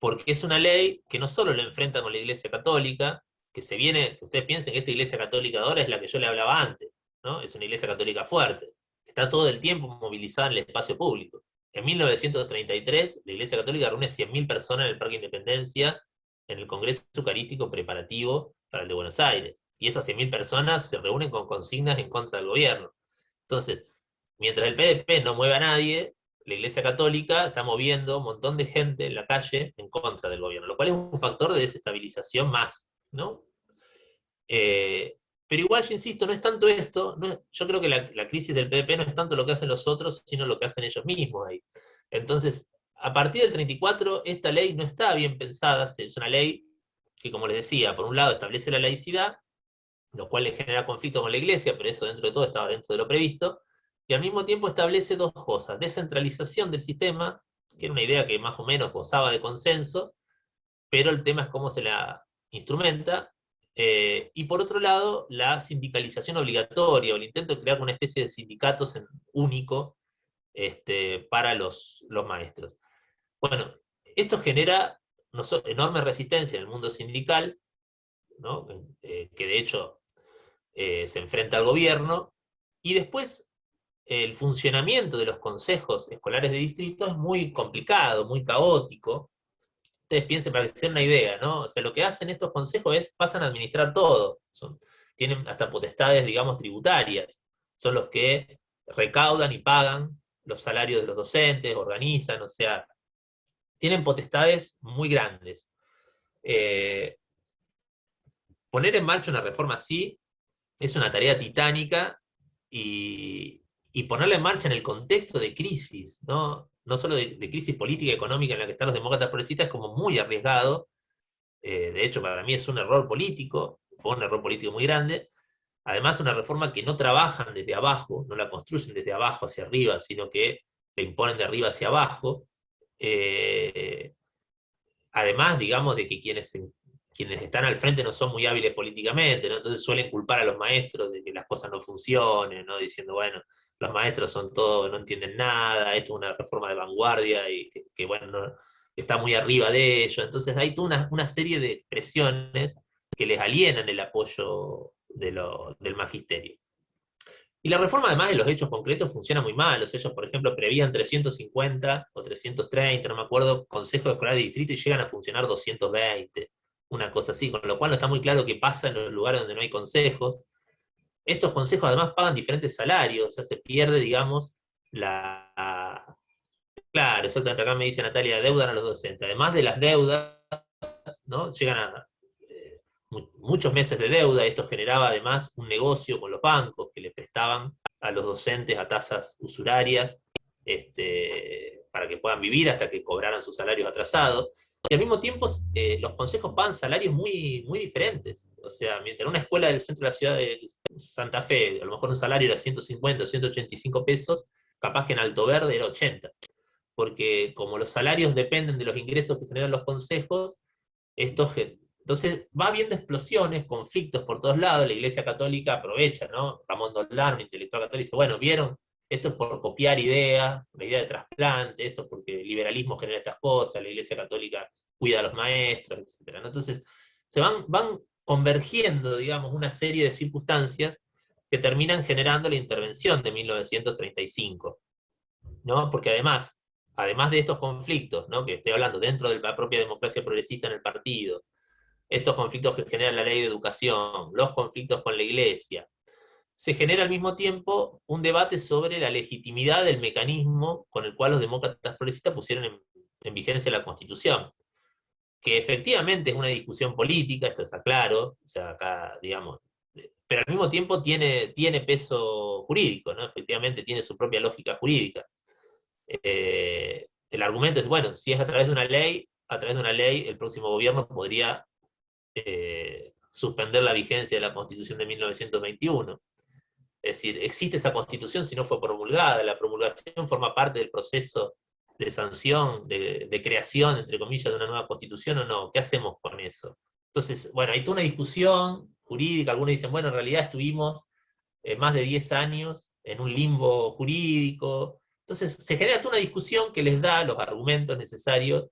Porque es una ley que no solo lo enfrenta con la Iglesia Católica, que ustedes piensen que esta Iglesia Católica de ahora es la que yo le hablaba antes, ¿no? Es una Iglesia Católica fuerte, está todo el tiempo movilizada en el espacio público. En 1933, la Iglesia Católica reúne 100.000 personas en el Parque Independencia, en el Congreso Eucarístico preparativo para el de Buenos Aires. Y esas 100.000 personas se reúnen con consignas en contra del gobierno. Entonces, mientras el PDP no mueve a nadie, la Iglesia Católica está moviendo un montón de gente en la calle en contra del gobierno, lo cual es un factor de desestabilización más, ¿no? Pero igual, yo insisto, no es tanto esto, yo creo que la crisis del PDP no es tanto lo que hacen los otros, sino lo que hacen ellos mismos ahí. Entonces, a partir del 34, esta ley no está bien pensada, es una ley que, como les decía, por un lado establece la laicidad, lo cual le genera conflicto con la Iglesia, pero eso dentro de todo estaba dentro de lo previsto, y al mismo tiempo establece dos cosas: descentralización del sistema, que era una idea que más o menos gozaba de consenso, pero el tema es cómo se la instrumenta, y por otro lado, la sindicalización obligatoria, o el intento de crear una especie de sindicatos único para los maestros. Bueno, esto genera enorme resistencia en el mundo sindical, ¿no? Que de hecho se enfrenta al gobierno, y después el funcionamiento de los consejos escolares de distrito es muy complicado, muy caótico. Ustedes piensen, para que se den una idea, ¿no? O sea, lo que hacen estos consejos pasan a administrar todo. Tienen hasta potestades, digamos, tributarias. Son los que recaudan y pagan los salarios de los docentes, organizan, o sea, tienen potestades muy grandes. Poner en marcha una reforma así es una tarea titánica, y ponerla en marcha en el contexto de crisis, ¿no? No solo de crisis política y económica en la que están los demócratas progresistas, es como muy arriesgado. De hecho, para mí es un error político, fue un error político muy grande. Además, una reforma que no trabajan desde abajo, no la construyen desde abajo hacia arriba, sino que la imponen de arriba hacia abajo. Además, digamos, de que quienes están al frente no son muy hábiles políticamente, ¿no? Entonces suelen culpar a los maestros de que las cosas no funcionen, ¿no? Diciendo, bueno, los maestros son todos, no entienden nada, esto es una reforma de vanguardia y que bueno, está muy arriba de ello. Entonces hay toda una serie de expresiones que les alienan el apoyo del magisterio. Y la reforma, además, de los hechos concretos funciona muy mal. Los ellos, por ejemplo, prevían 350 o 330, no me acuerdo, consejos escolares de distrito, y llegan a funcionar 220, una cosa así, con lo cual no está muy claro qué pasa en los lugares donde no hay consejos. Estos consejos además pagan diferentes salarios, o sea, se pierde, digamos, Claro, exactamente, acá me dice Natalia, deudan a los docentes. Además de las deudas, ¿no? Llegan a muchos meses de deuda. Esto generaba además un negocio con los bancos que le prestaban a los docentes a tasas usurarias, para que puedan vivir hasta que cobraran sus salarios atrasados. Y al mismo tiempo los consejos pagan salarios muy, muy diferentes. O sea, mientras en una escuela del centro de la ciudad de Santa Fe, a lo mejor un salario era 150 o 185 pesos, capaz que en Alto Verde era 80. Porque como los salarios dependen de los ingresos que generan los consejos, entonces va habiendo explosiones, conflictos por todos lados. La Iglesia Católica aprovecha, ¿no? Ramón Doldán, un intelectual católico, dice, bueno, ¿vieron? Esto es por copiar ideas, una idea de trasplante, esto es porque el liberalismo genera estas cosas, la Iglesia Católica cuida a los maestros, etc. ¿no? Entonces se van convergiendo, digamos, una serie de circunstancias que terminan generando la intervención de 1935, ¿no? Porque además de estos conflictos, ¿no? Que estoy hablando dentro de la propia democracia progresista en el partido, estos conflictos que genera la ley de educación, los conflictos con la Iglesia, se genera al mismo tiempo un debate sobre la legitimidad del mecanismo con el cual los demócratas progresistas pusieron en vigencia la Constitución, que efectivamente es una discusión política, esto está claro, o sea, acá, digamos, pero al mismo tiempo tiene peso jurídico, ¿no? Efectivamente tiene su propia lógica jurídica. El argumento es, bueno, si es a través de una ley, el próximo gobierno podría suspender la vigencia de la Constitución de 1921. Es decir, existe esa Constitución si no fue promulgada. La promulgación forma parte del proceso de sanción, de creación, entre comillas, de una nueva Constitución o no. ¿Qué hacemos con eso? Entonces, bueno, hay toda una discusión jurídica. Algunos dicen, bueno, en realidad estuvimos más de 10 años en un limbo jurídico. Entonces, se genera toda una discusión que les da los argumentos necesarios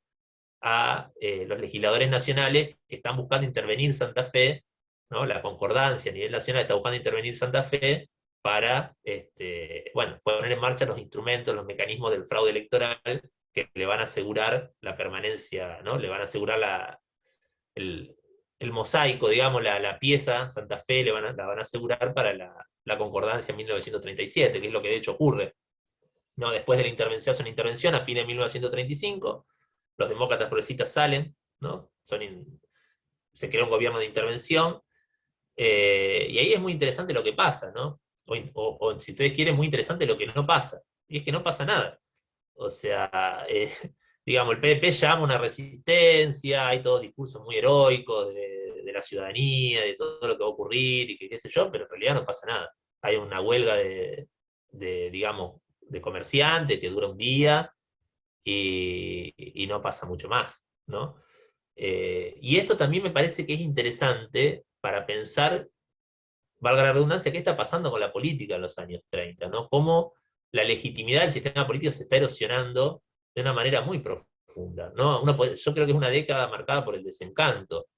a los legisladores nacionales que están buscando intervenir Santa Fe, ¿no? La concordancia a nivel nacional está buscando intervenir Santa Fe para bueno, poner en marcha los instrumentos, los mecanismos del fraude electoral que le van a asegurar la permanencia, ¿no? Le van a asegurar el mosaico, digamos, la pieza Santa Fe la van a asegurar para la concordancia en 1937, que es lo que de hecho ocurre, ¿no? Después de la intervención, hace una intervención a fines de 1935, los demócratas progresistas salen, ¿no? Se crea un gobierno de intervención, y ahí es muy interesante lo que pasa, ¿no? O si ustedes quieren, muy interesante lo que no pasa, y es que no pasa nada. O sea, digamos, el PDP llama una resistencia, hay todos discursos muy heroicos de la ciudadanía, de todo lo que va a ocurrir, y que qué sé yo, pero en realidad no pasa nada. Hay una huelga digamos, de comerciantes que dura un día, y no pasa mucho más, ¿no? Y esto también me parece que es interesante para pensar, valga la redundancia, qué está pasando con la política en los años 30, ¿no? Cómo la legitimidad del sistema político se está erosionando de una manera muy profunda, ¿no? Yo creo que es una década marcada por el desencanto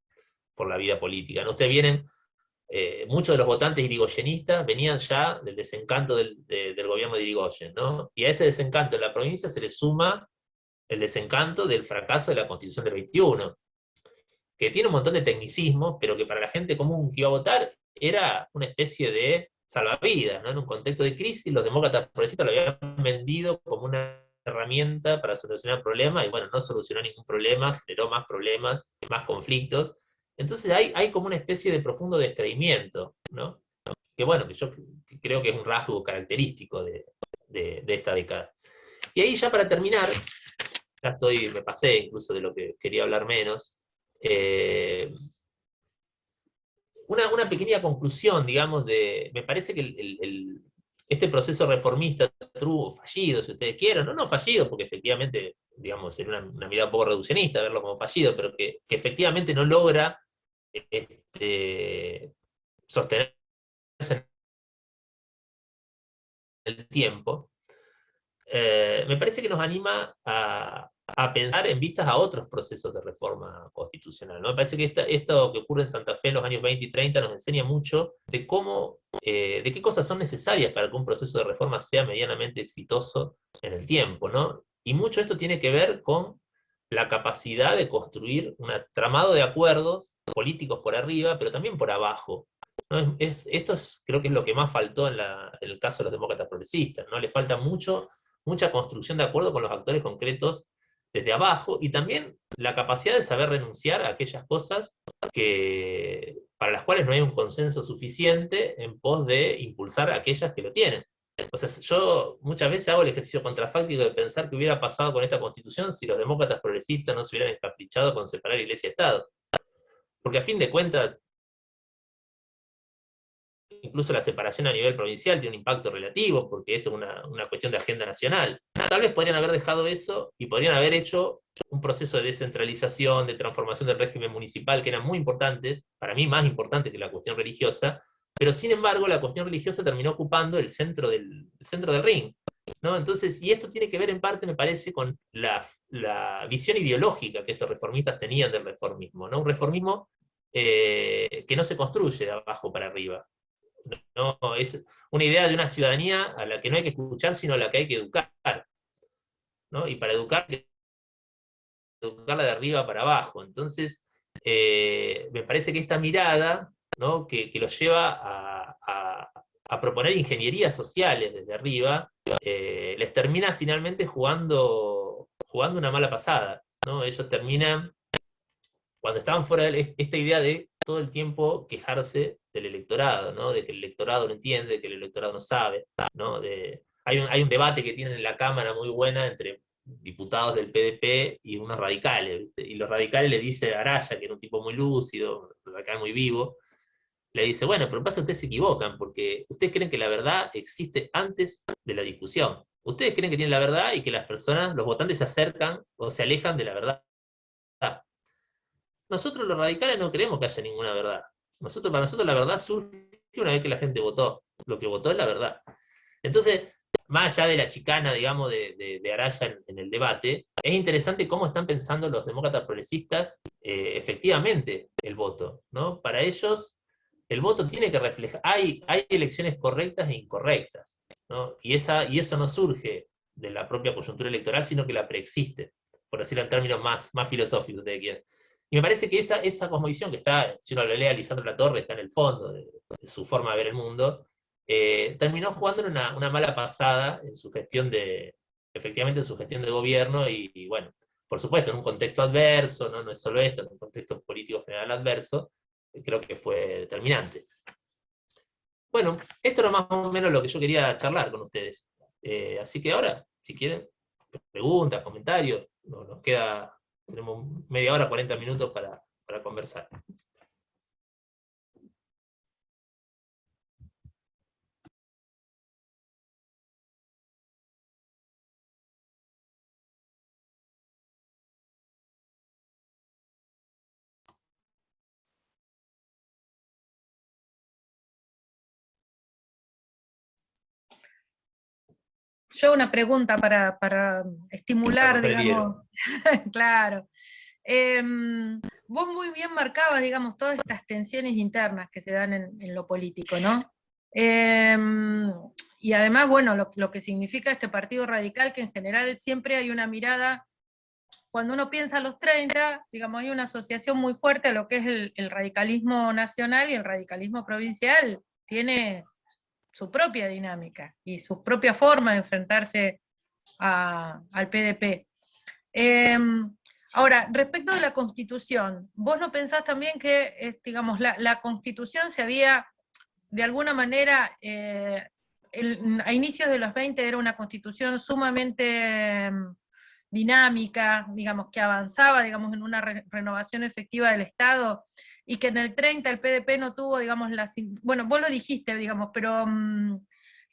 por la vida política, ¿no? Ustedes vienen, muchos de los votantes irigoyenistas venían ya del desencanto del gobierno de Irigoyen, ¿no? Y a ese desencanto en la provincia se le suma el desencanto del fracaso de la Constitución del 21, que tiene un montón de tecnicismos, pero que para la gente común que iba a votar era una especie de salvavidas, ¿no? En un contexto de crisis, los demócratas progresistas lo habían vendido como una herramienta para solucionar problemas, y bueno, no solucionó ningún problema, generó más problemas, más conflictos. Entonces hay como una especie de profundo descreimiento, ¿no? Que bueno, que yo creo que es un rasgo característico de esta década. Y ahí ya para terminar, ya me pasé incluso de lo que quería hablar menos, una pequeña conclusión, digamos, me parece que este proceso reformista fallido, si ustedes quieren, no fallido, porque efectivamente, digamos, sería una mirada un poco reduccionista verlo como fallido, pero que efectivamente no logra sostenerse en el tiempo, me parece que nos anima a pensar en vistas a otros procesos de reforma constitucional, ¿no? Me parece que esto que ocurre en Santa Fe en los años 20 y 30 nos enseña mucho de qué cosas son necesarias para que un proceso de reforma sea medianamente exitoso en el tiempo, ¿no? Y mucho esto tiene que ver con la capacidad de construir un tramado de acuerdos políticos por arriba, pero también por abajo, ¿no? Creo que es lo que más faltó en el caso de los demócratas progresistas, ¿no? Le falta mucha construcción de acuerdo con los actores concretos desde abajo, y también la capacidad de saber renunciar a aquellas cosas para las cuales no hay un consenso suficiente en pos de impulsar a aquellas que lo tienen. O sea, yo muchas veces hago el ejercicio contrafáctico de pensar qué hubiera pasado con esta constitución si los demócratas progresistas no se hubieran encaprichado con separar Iglesia y Estado. Porque a fin de cuentas, incluso la separación a nivel provincial tiene un impacto relativo, porque esto es una cuestión de agenda nacional. Tal vez podrían haber dejado eso y podrían haber hecho un proceso de descentralización, de transformación del régimen municipal, que eran muy importantes, para mí más importantes que la cuestión religiosa, pero sin embargo la cuestión religiosa terminó ocupando el centro del ring, ¿no? Entonces, y esto tiene que ver en parte, me parece, con la visión ideológica que estos reformistas tenían del reformismo, ¿no? Un reformismo que no se construye de abajo para arriba. No, es una idea de una ciudadanía a la que no hay que escuchar, sino a la que hay que educar, ¿no? Y para educar, hay que educarla de arriba para abajo. Entonces, me parece que esta mirada, ¿no? que los lleva a proponer ingenierías sociales desde arriba, les termina finalmente jugando una mala pasada, ¿no? Ellos terminan, cuando estaban fuera de esta idea de todo el tiempo quejarse del electorado, ¿no? De que el electorado no entiende, de que el electorado no sabe, ¿no? Hay un debate que tienen en la Cámara muy buena entre diputados del PDP y unos radicales, ¿viste? Y los radicales le dice a Araya, que era un tipo muy lúcido, acá muy vivo, le dice, bueno, pero pasa que ustedes se equivocan, porque ustedes creen que la verdad existe antes de la discusión. Ustedes creen que tienen la verdad y que las personas, los votantes se acercan o se alejan de la verdad. Nosotros los radicales no creemos que haya ninguna verdad. Para nosotros la verdad surge una vez que la gente votó. Lo que votó es la verdad. Entonces, más allá de la chicana, digamos, de Araya en el debate, es interesante cómo están pensando los demócratas progresistas efectivamente el voto, ¿no? Para ellos, el voto tiene que reflejar, hay elecciones correctas e incorrectas, ¿no? Y eso no surge de la propia coyuntura electoral, sino que la preexiste, por decirlo en términos más filosóficos, ustedes quieren. Y me parece que esa cosmovisión que está, si uno lo lee a Lisandro Latorre, está en el fondo de su forma de ver el mundo, terminó jugando una mala pasada en su gestión efectivamente en su gestión de gobierno, y bueno, por supuesto, en un contexto adverso, ¿no? No es solo esto, en un contexto político general adverso, creo que fue determinante. Bueno, esto era más o menos lo que yo quería charlar con ustedes. Así que ahora, si quieren, preguntas, comentarios, tenemos media hora, 40 minutos para conversar. Yo una pregunta para estimular, Para romper el digamos, hielo. claro. Vos muy bien marcabas, digamos, todas estas tensiones internas que se dan en lo político, ¿no? Y además, bueno, lo que significa este partido radical, que en general siempre hay una mirada, cuando uno piensa a los 30, digamos, hay una asociación muy fuerte a lo que es el radicalismo nacional, y el radicalismo provincial tiene su propia dinámica y su propia forma de enfrentarse al PDP. Ahora, respecto de la Constitución, ¿vos no pensás también que, digamos, la Constitución se había, de alguna manera, a inicios de los 20 era una Constitución sumamente dinámica, digamos, que avanzaba, digamos, en una renovación efectiva del Estado, y que en el 30 el PDP no tuvo, digamos, bueno, vos lo dijiste, digamos, pero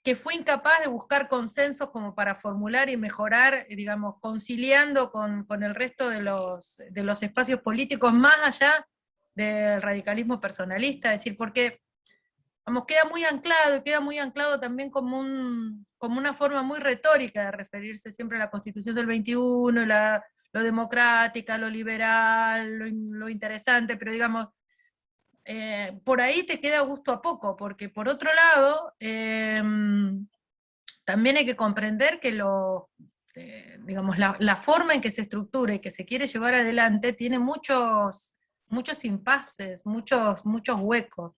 que fue incapaz de buscar consensos como para formular y mejorar, digamos, conciliando con el resto de los espacios políticos, más allá del radicalismo personalista, es decir, porque vamos, queda muy anclado también como una forma muy retórica de referirse siempre a la Constitución del 21, lo democrática, lo liberal, lo interesante, pero digamos, por ahí te queda gusto a poco, porque por otro lado, también hay que comprender que digamos, la forma en que se estructura y que se quiere llevar adelante tiene muchos impases, muchos huecos.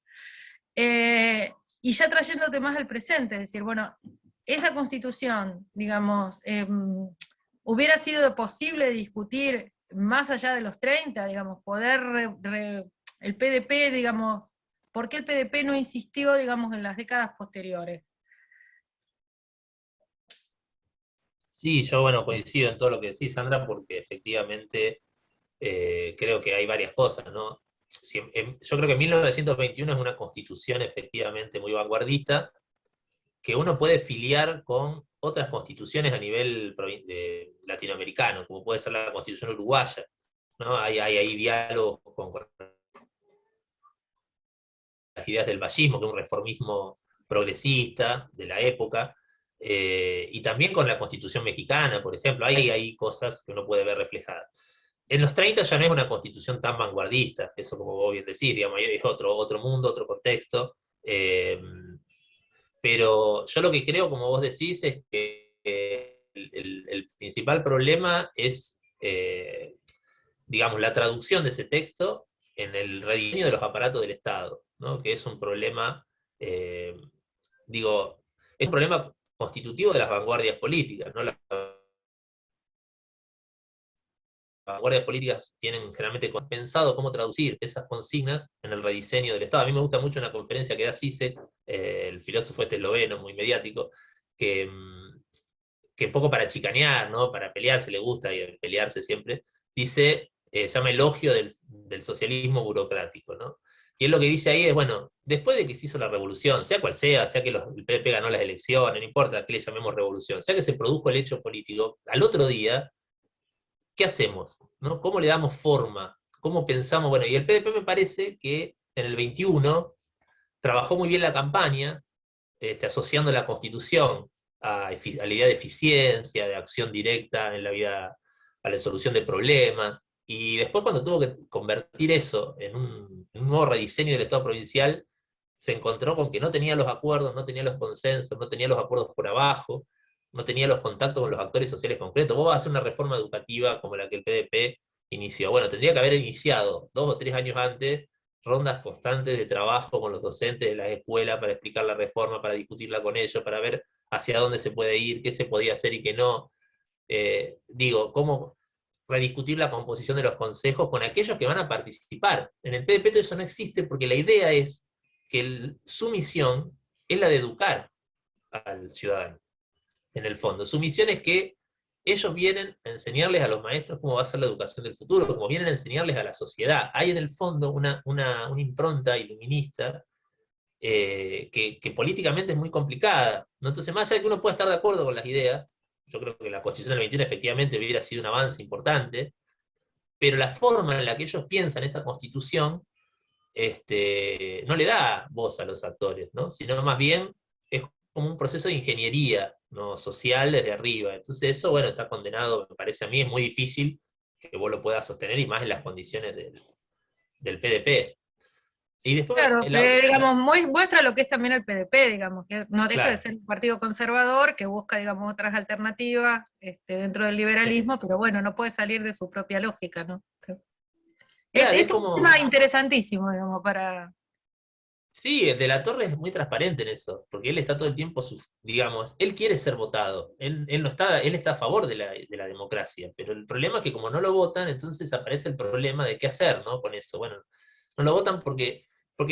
Y ya trayéndote más al presente, es decir, bueno, esa constitución, digamos, hubiera sido posible discutir más allá de los 30, digamos, poder el PDP, digamos, ¿por qué el PDP no insistió, digamos, en las décadas posteriores? Sí, yo bueno, coincido en todo lo que decís, Sandra, porque efectivamente creo que hay varias cosas, ¿no? Yo creo que 1921 es una constitución efectivamente muy vanguardista, que uno puede filiar con otras constituciones a nivel latinoamericano, como puede ser la constitución uruguaya, ¿no? Hay diálogos con las ideas del vallismo, que es un reformismo progresista de la época, y también con la constitución mexicana, por ejemplo, hay cosas que uno puede ver reflejadas. En los 30 ya no es una constitución tan vanguardista, eso como vos bien decís, digamos, es otro mundo, otro contexto, pero yo lo que creo, como vos decís, es que el principal problema es, digamos, la traducción de ese texto en el rediseño de los aparatos del Estado, ¿no? Que es un problema, eh, digo, es un problema constitutivo de las vanguardias políticas, ¿no? Las vanguardias políticas tienen generalmente pensado cómo traducir esas consignas en el rediseño del Estado. A mí me gusta mucho una conferencia que da Zizek, el filósofo este esloveno, muy mediático, que, que un poco para chicanear, ¿no? Para pelearse, le gusta y pelearse siempre, dice, se llama elogio del socialismo burocrático, ¿no? Y él lo que dice ahí es, bueno, después de que se hizo la revolución, sea cual sea que el PP ganó las elecciones, no importa que le llamemos revolución, sea que se produjo el hecho político, al otro día, ¿qué hacemos? ¿No? ¿Cómo le damos forma? ¿Cómo pensamos? Bueno, y el PDP me parece que en el 21 trabajó muy bien la campaña, asociando la Constitución a la idea de eficiencia, de acción directa en la vida, a la solución de problemas, y después cuando tuvo que convertir eso en un nuevo rediseño del Estado provincial, se encontró con que no tenía los acuerdos, no tenía los consensos, no tenía los acuerdos por abajo, no tenía los contactos con los actores sociales concretos. Vos vas a hacer una reforma educativa como la que el PDP inició. Bueno, tendría que haber iniciado 2 o 3 años antes rondas constantes de trabajo con los docentes de la escuela para explicar la reforma, para discutirla con ellos, para ver hacia dónde se puede ir, qué se podía hacer y qué no. Digo, cómo rediscutir la composición de los consejos con aquellos que van a participar. En el PDP todo eso no existe porque la idea es que su misión es la de educar al ciudadano, en el fondo. Su misión es que ellos vienen a enseñarles a los maestros cómo va a ser la educación del futuro, como vienen a enseñarles a la sociedad. Hay en el fondo una impronta iluminista que políticamente es muy complicada, ¿no? Entonces, más allá de que uno pueda estar de acuerdo con las ideas, yo creo que la Constitución del 21 efectivamente hubiera sido un avance importante, pero la forma en la que ellos piensan esa Constitución no le da voz a los actores, ¿no? Sino más bien es como un proceso de ingeniería, ¿no? Social desde arriba. Entonces eso, bueno, está condenado, me parece a mí, es muy difícil que vos lo puedas sostener y más en las condiciones del PDP. Y después, Claro, digamos, muestra lo que es también el PDP, digamos, que no deja de claro, ser un partido conservador que busca, digamos, otras alternativas dentro del liberalismo, pero bueno, no puede salir de su propia lógica, ¿no? claro, es Este es un como, tema interesantísimo, digamos, para... sí, el de la Torre es muy transparente en eso, porque él está todo el tiempo, digamos, él quiere ser votado, él no está, él está a favor de la democracia, pero el problema es que como no lo votan, entonces aparece el problema de qué hacer, ¿no? Con eso, bueno, no lo votan porque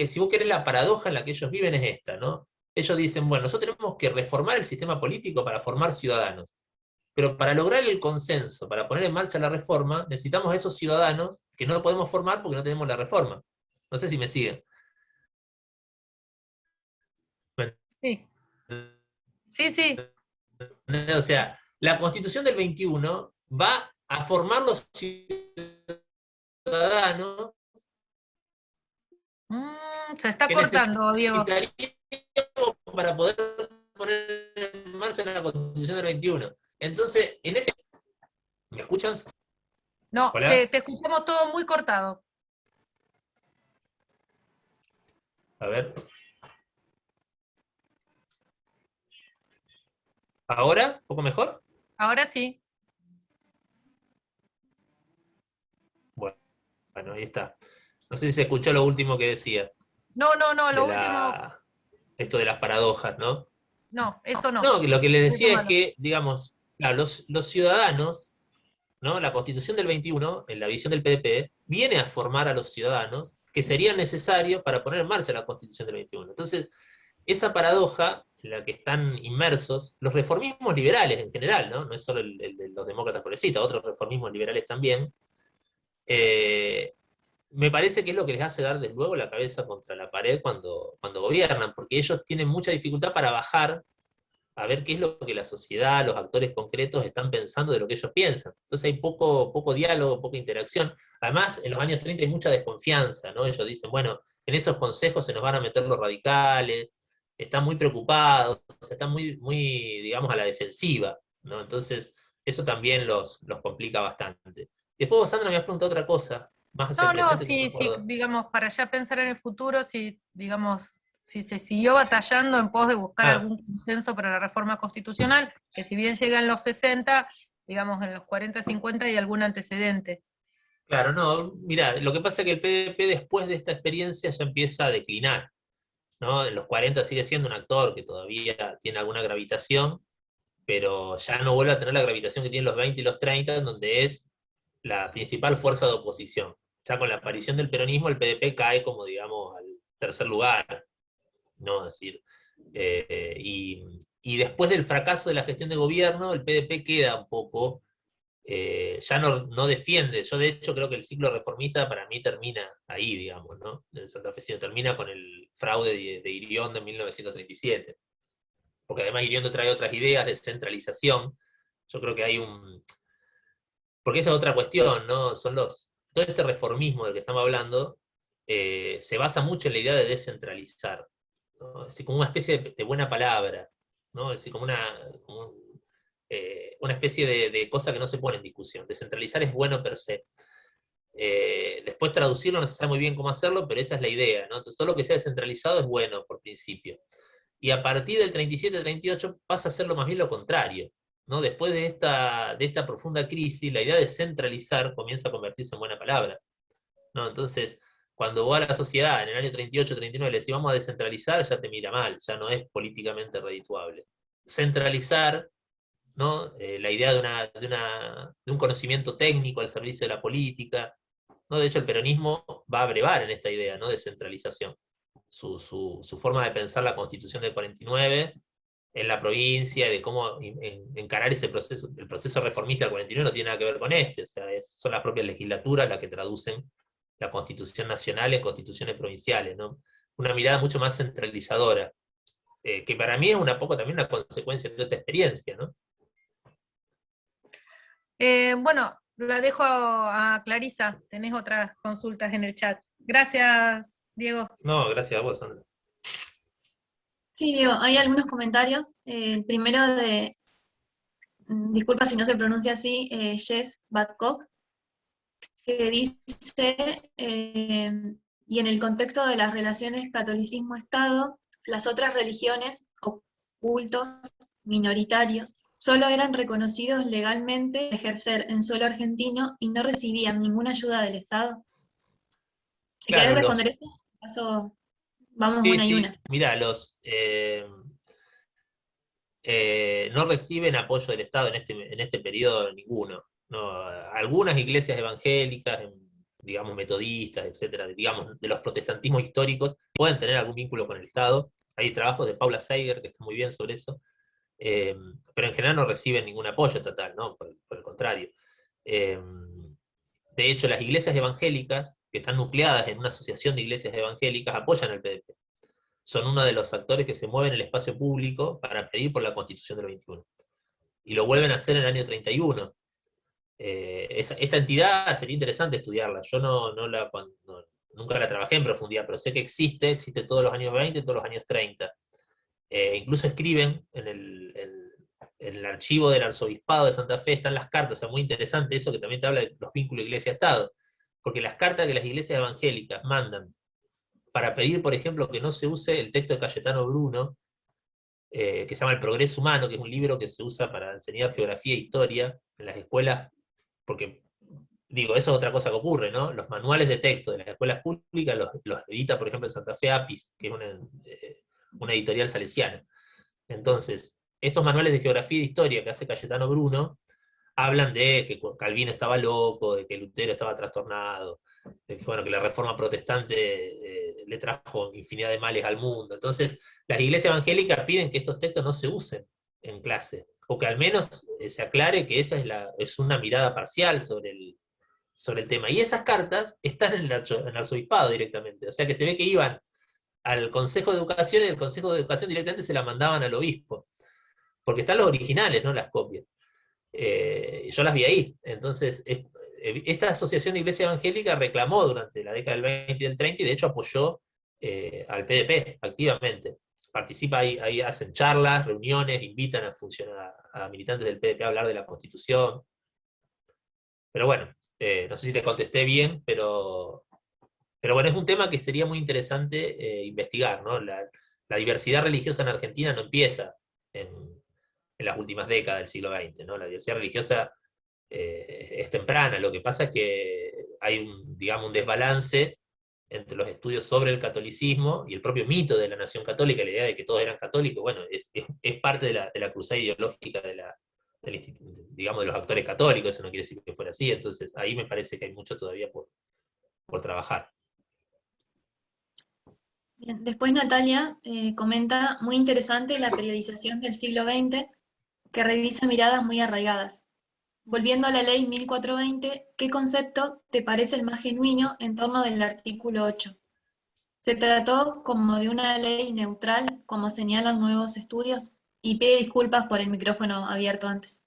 si vos querés la paradoja en la que ellos viven es esta, ¿no? Ellos dicen, bueno, nosotros tenemos que reformar el sistema político para formar ciudadanos, pero para lograr el consenso, para poner en marcha la reforma, necesitamos a esos ciudadanos que no podemos formar porque no tenemos la reforma. No sé si me siguen. Sí, sí, sí. O sea, la Constitución del 21 va a formar los ciudadanos Se está que cortando, Diego. necesitaríamos para poder poner en marcha la Constitución del 21. Entonces, en ese... ¿Me escuchan? No, Hola. te escuchamos todo muy cortado. A ver. ¿Ahora? ¿Un poco mejor? Ahora sí. Bueno, ahí está. No sé si se escuchó lo último que decía, No, no, no, de lo último, esto de las paradojas, ¿no? no, eso no. No, lo que les decía es Retomalo. que, digamos, claro, los ciudadanos, ¿no? La Constitución del 21, en la visión del PDP, viene a formar a los ciudadanos que serían necesarios para poner en marcha la Constitución del 21. Entonces, esa paradoja la que están inmersos los reformismos liberales en general, ¿no? No es solo el de los demócratas progresistas, otros reformismos liberales también, me parece que es lo que les hace dar desde luego la cabeza contra la pared cuando gobiernan, porque ellos tienen mucha dificultad para bajar a ver qué es lo que la sociedad, los actores concretos están pensando de lo que ellos piensan. Entonces hay poco diálogo, poca interacción. Además, en los años 30 hay mucha desconfianza, ¿no? Ellos dicen, bueno, en esos consejos se nos van a meter los radicales, están muy preocupados, están muy, digamos, a la defensiva, ¿no? Entonces, eso también los complica bastante. Después vos, Sandra, me has preguntado otra cosa, más hacia el No, presente, que no me sí, sí, acuerdo. digamos, para ya pensar en el futuro, si, digamos, si se siguió batallando en pos de buscar Ah, algún consenso para la reforma constitucional, que si bien llega en los 60, digamos, en los 40, 50 hay algún antecedente. claro, no, mira, lo que pasa es que el PDP después de esta experiencia ya empieza a declinar, ¿no? En los 40 sigue siendo un actor que todavía tiene alguna gravitación, pero ya no vuelve a tener la gravitación que tiene los 20 y los 30, en donde es la principal fuerza de oposición. Ya con la aparición del peronismo, el PDP cae como, digamos, al tercer lugar, ¿no? Es decir, y después del fracaso de la gestión de gobierno, el PDP queda un poco, ya no defiende. Yo, de hecho, creo que el ciclo reformista para mí termina ahí, digamos, ¿no? El santafesino termina con el fraude de Iriondo en 1937. Porque además Iriondo trae otras ideas de centralización. Yo creo que hay un... Porque esa es otra cuestión, ¿no? Todo este reformismo del que estamos hablando se basa mucho en la idea de descentralizar, ¿no? Es decir, como una especie de buena palabra, ¿no? Es decir, una especie de cosa que no se pone en discusión. Descentralizar es bueno per se. Después traducirlo no se sabe muy bien cómo hacerlo, pero esa es la idea, ¿no? Entonces todo lo que sea descentralizado es bueno por principio. Y a partir del 37-38 pasa a ser más bien lo contrario, ¿no? Después de esta profunda crisis, la idea de centralizar comienza a convertirse en buena palabra, ¿no? Entonces, cuando vos a la sociedad en el año 38-39 le decís vamos a descentralizar, ya te mira mal, ya no es políticamente redituable. Centralizar, ¿no? La idea de un conocimiento técnico al servicio de la política, ¿no? De hecho, el peronismo va a brevar en esta idea, ¿no? De centralización. Su forma de pensar la Constitución del 49 en la provincia, de cómo encarar ese proceso. El proceso reformista del 49 no tiene nada que ver con este, o sea, son las propias legislaturas las que traducen la Constitución nacional en constituciones provinciales, ¿no? Una mirada mucho más centralizadora, que para mí es un poco también una consecuencia de toda esta experiencia, ¿no? Bueno, la dejo a Clarisa, tenés otras consultas en el chat. Gracias, Diego. No, gracias a vos, Sandra. Sí, Diego, hay algunos comentarios. El primero disculpa si no se pronuncia así, Jess Badcock, que dice, y en el contexto de las relaciones catolicismo-Estado, las otras religiones o cultos minoritarios solo eran reconocidos legalmente para ejercer en suelo argentino y no recibían ninguna ayuda del Estado. Si querés Claro, responder esto, paso, vamos sí, una y sí, una. mira, no reciben apoyo del Estado en este periodo ninguno, ¿no? Algunas iglesias evangélicas, digamos metodistas, etcétera, digamos de los protestantismos históricos, pueden tener algún vínculo con el Estado. Hay trabajos de Paula Seiger que están muy bien sobre eso, pero en general no reciben ningún apoyo estatal, ¿no? Por el contrario. De hecho, las iglesias evangélicas, que están nucleadas en una asociación de iglesias evangélicas, apoyan al PDP. Son uno de los actores que se mueven en el espacio público para pedir por la Constitución del 21. Y lo vuelven a hacer en el año 31. Esta entidad sería interesante estudiarla. Yo nunca la trabajé en profundidad, pero sé que existe todos los años 20, todos los años 30. Incluso escriben en el archivo del Arzobispado de Santa Fe, están las cartas, o sea, muy interesante eso que también te habla de los vínculos iglesia-Estado, porque las cartas que las iglesias evangélicas mandan para pedir, por ejemplo, que no se use el texto de Cayetano Bruno, que se llama El Progreso Humano, que es un libro que se usa para enseñar geografía e historia en las escuelas, porque, digo, eso es otra cosa que ocurre, ¿no? Los manuales de texto de las escuelas públicas los edita, por ejemplo, en Santa Fe APIS, que es una editorial salesiana. Entonces, estos manuales de geografía e historia que hace Cayetano Bruno hablan de que Calvino estaba loco, de que Lutero estaba trastornado, de que, bueno, que la reforma protestante le trajo infinidad de males al mundo. Entonces, las iglesias evangélicas piden que estos textos no se usen en clase, o que al menos se aclare que esa es una mirada parcial sobre el tema. Y esas cartas están en el arzobispado directamente, o sea que se ve que iban al Consejo de Educación y el Consejo de Educación directamente se la mandaban al obispo, porque están los originales, no las copias. Yo las vi ahí. Entonces, esta asociación de iglesia evangélica reclamó durante la década del 20 y del 30 y de hecho apoyó al PDP activamente. Participa ahí hacen charlas, reuniones, invitan a militantes del PDP a hablar de la Constitución. Pero bueno, no sé si te contesté bien, pero bueno, es un tema que sería muy interesante investigar, ¿no? La diversidad religiosa en Argentina no empieza en las últimas décadas del siglo XX, ¿no? La diversidad religiosa es temprana, lo que pasa es que hay digamos, un desbalance entre los estudios sobre el catolicismo y el propio mito de la nación católica, la idea de que todos eran católicos, bueno, es parte de la cruzada ideológica digamos, de los actores católicos, eso no quiere decir que fuera así, entonces ahí me parece que hay mucho todavía por trabajar. Bien, después Natalia comenta, muy interesante la periodización del siglo XX, que revisa miradas muy arraigadas. Volviendo a la ley 1420, ¿qué concepto te parece el más genuino en torno del artículo 8? ¿Se trató como de una ley neutral, como señalan nuevos estudios? Y pide disculpas por el micrófono abierto antes.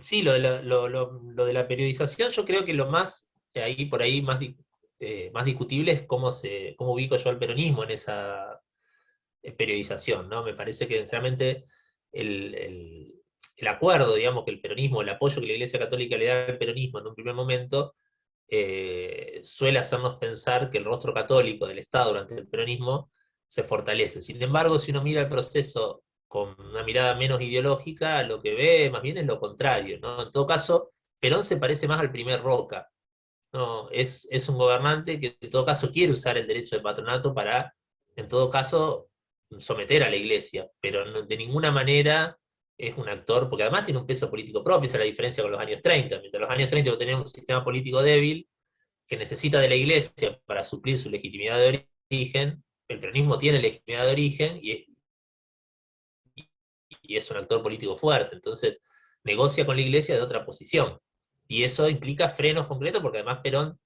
Sí, lo de la periodización, yo creo que lo más, por ahí más discutible es cómo ubico yo al peronismo en esa periodización, ¿no? Me parece que realmente el acuerdo, digamos, que el peronismo, el apoyo que la Iglesia Católica le da al peronismo en un primer momento, suele hacernos pensar que el rostro católico del Estado durante el peronismo se fortalece. Sin embargo, si uno mira el proceso con una mirada menos ideológica, lo que ve más bien es lo contrario, ¿no? En todo caso, Perón se parece más al primer Roca, ¿no? Es un gobernante que en todo caso quiere usar el derecho de patronato para, en todo caso, someter a la iglesia, pero de ninguna manera es un actor, porque además tiene un peso político propio, esa es la diferencia con los años 30. Mientras los años 30 tenemos un sistema político débil que necesita de la iglesia para suplir su legitimidad de origen, el peronismo tiene legitimidad de origen y es un actor político fuerte, entonces negocia con la iglesia de otra posición. Y eso implica frenos concretos porque además Perón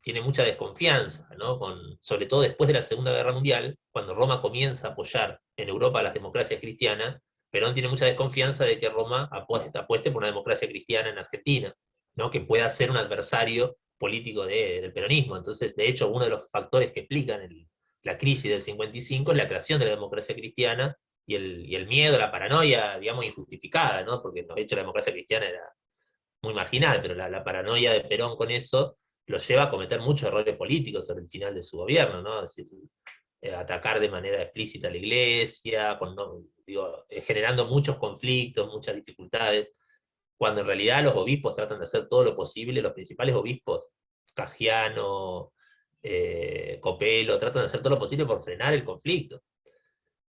tiene mucha desconfianza, ¿no? Sobre todo después de la Segunda Guerra Mundial, cuando Roma comienza a apoyar en Europa las democracias cristianas, Perón tiene mucha desconfianza de que Roma apueste por una democracia cristiana en Argentina, ¿no? Que pueda ser un adversario político del peronismo. Entonces, de hecho, uno de los factores que explican la crisis del 55 es la creación de la democracia cristiana y el miedo, la paranoia, digamos, injustificada, ¿no? Porque de hecho la democracia cristiana era muy marginal, pero la paranoia de Perón con eso lo lleva a cometer muchos errores políticos sobre el final de su gobierno, ¿no? Es decir, atacar de manera explícita a la iglesia, generando muchos conflictos, muchas dificultades, cuando en realidad los obispos tratan de hacer todo lo posible, los principales obispos, Cagiano, Copelo, tratan de hacer todo lo posible por frenar el conflicto.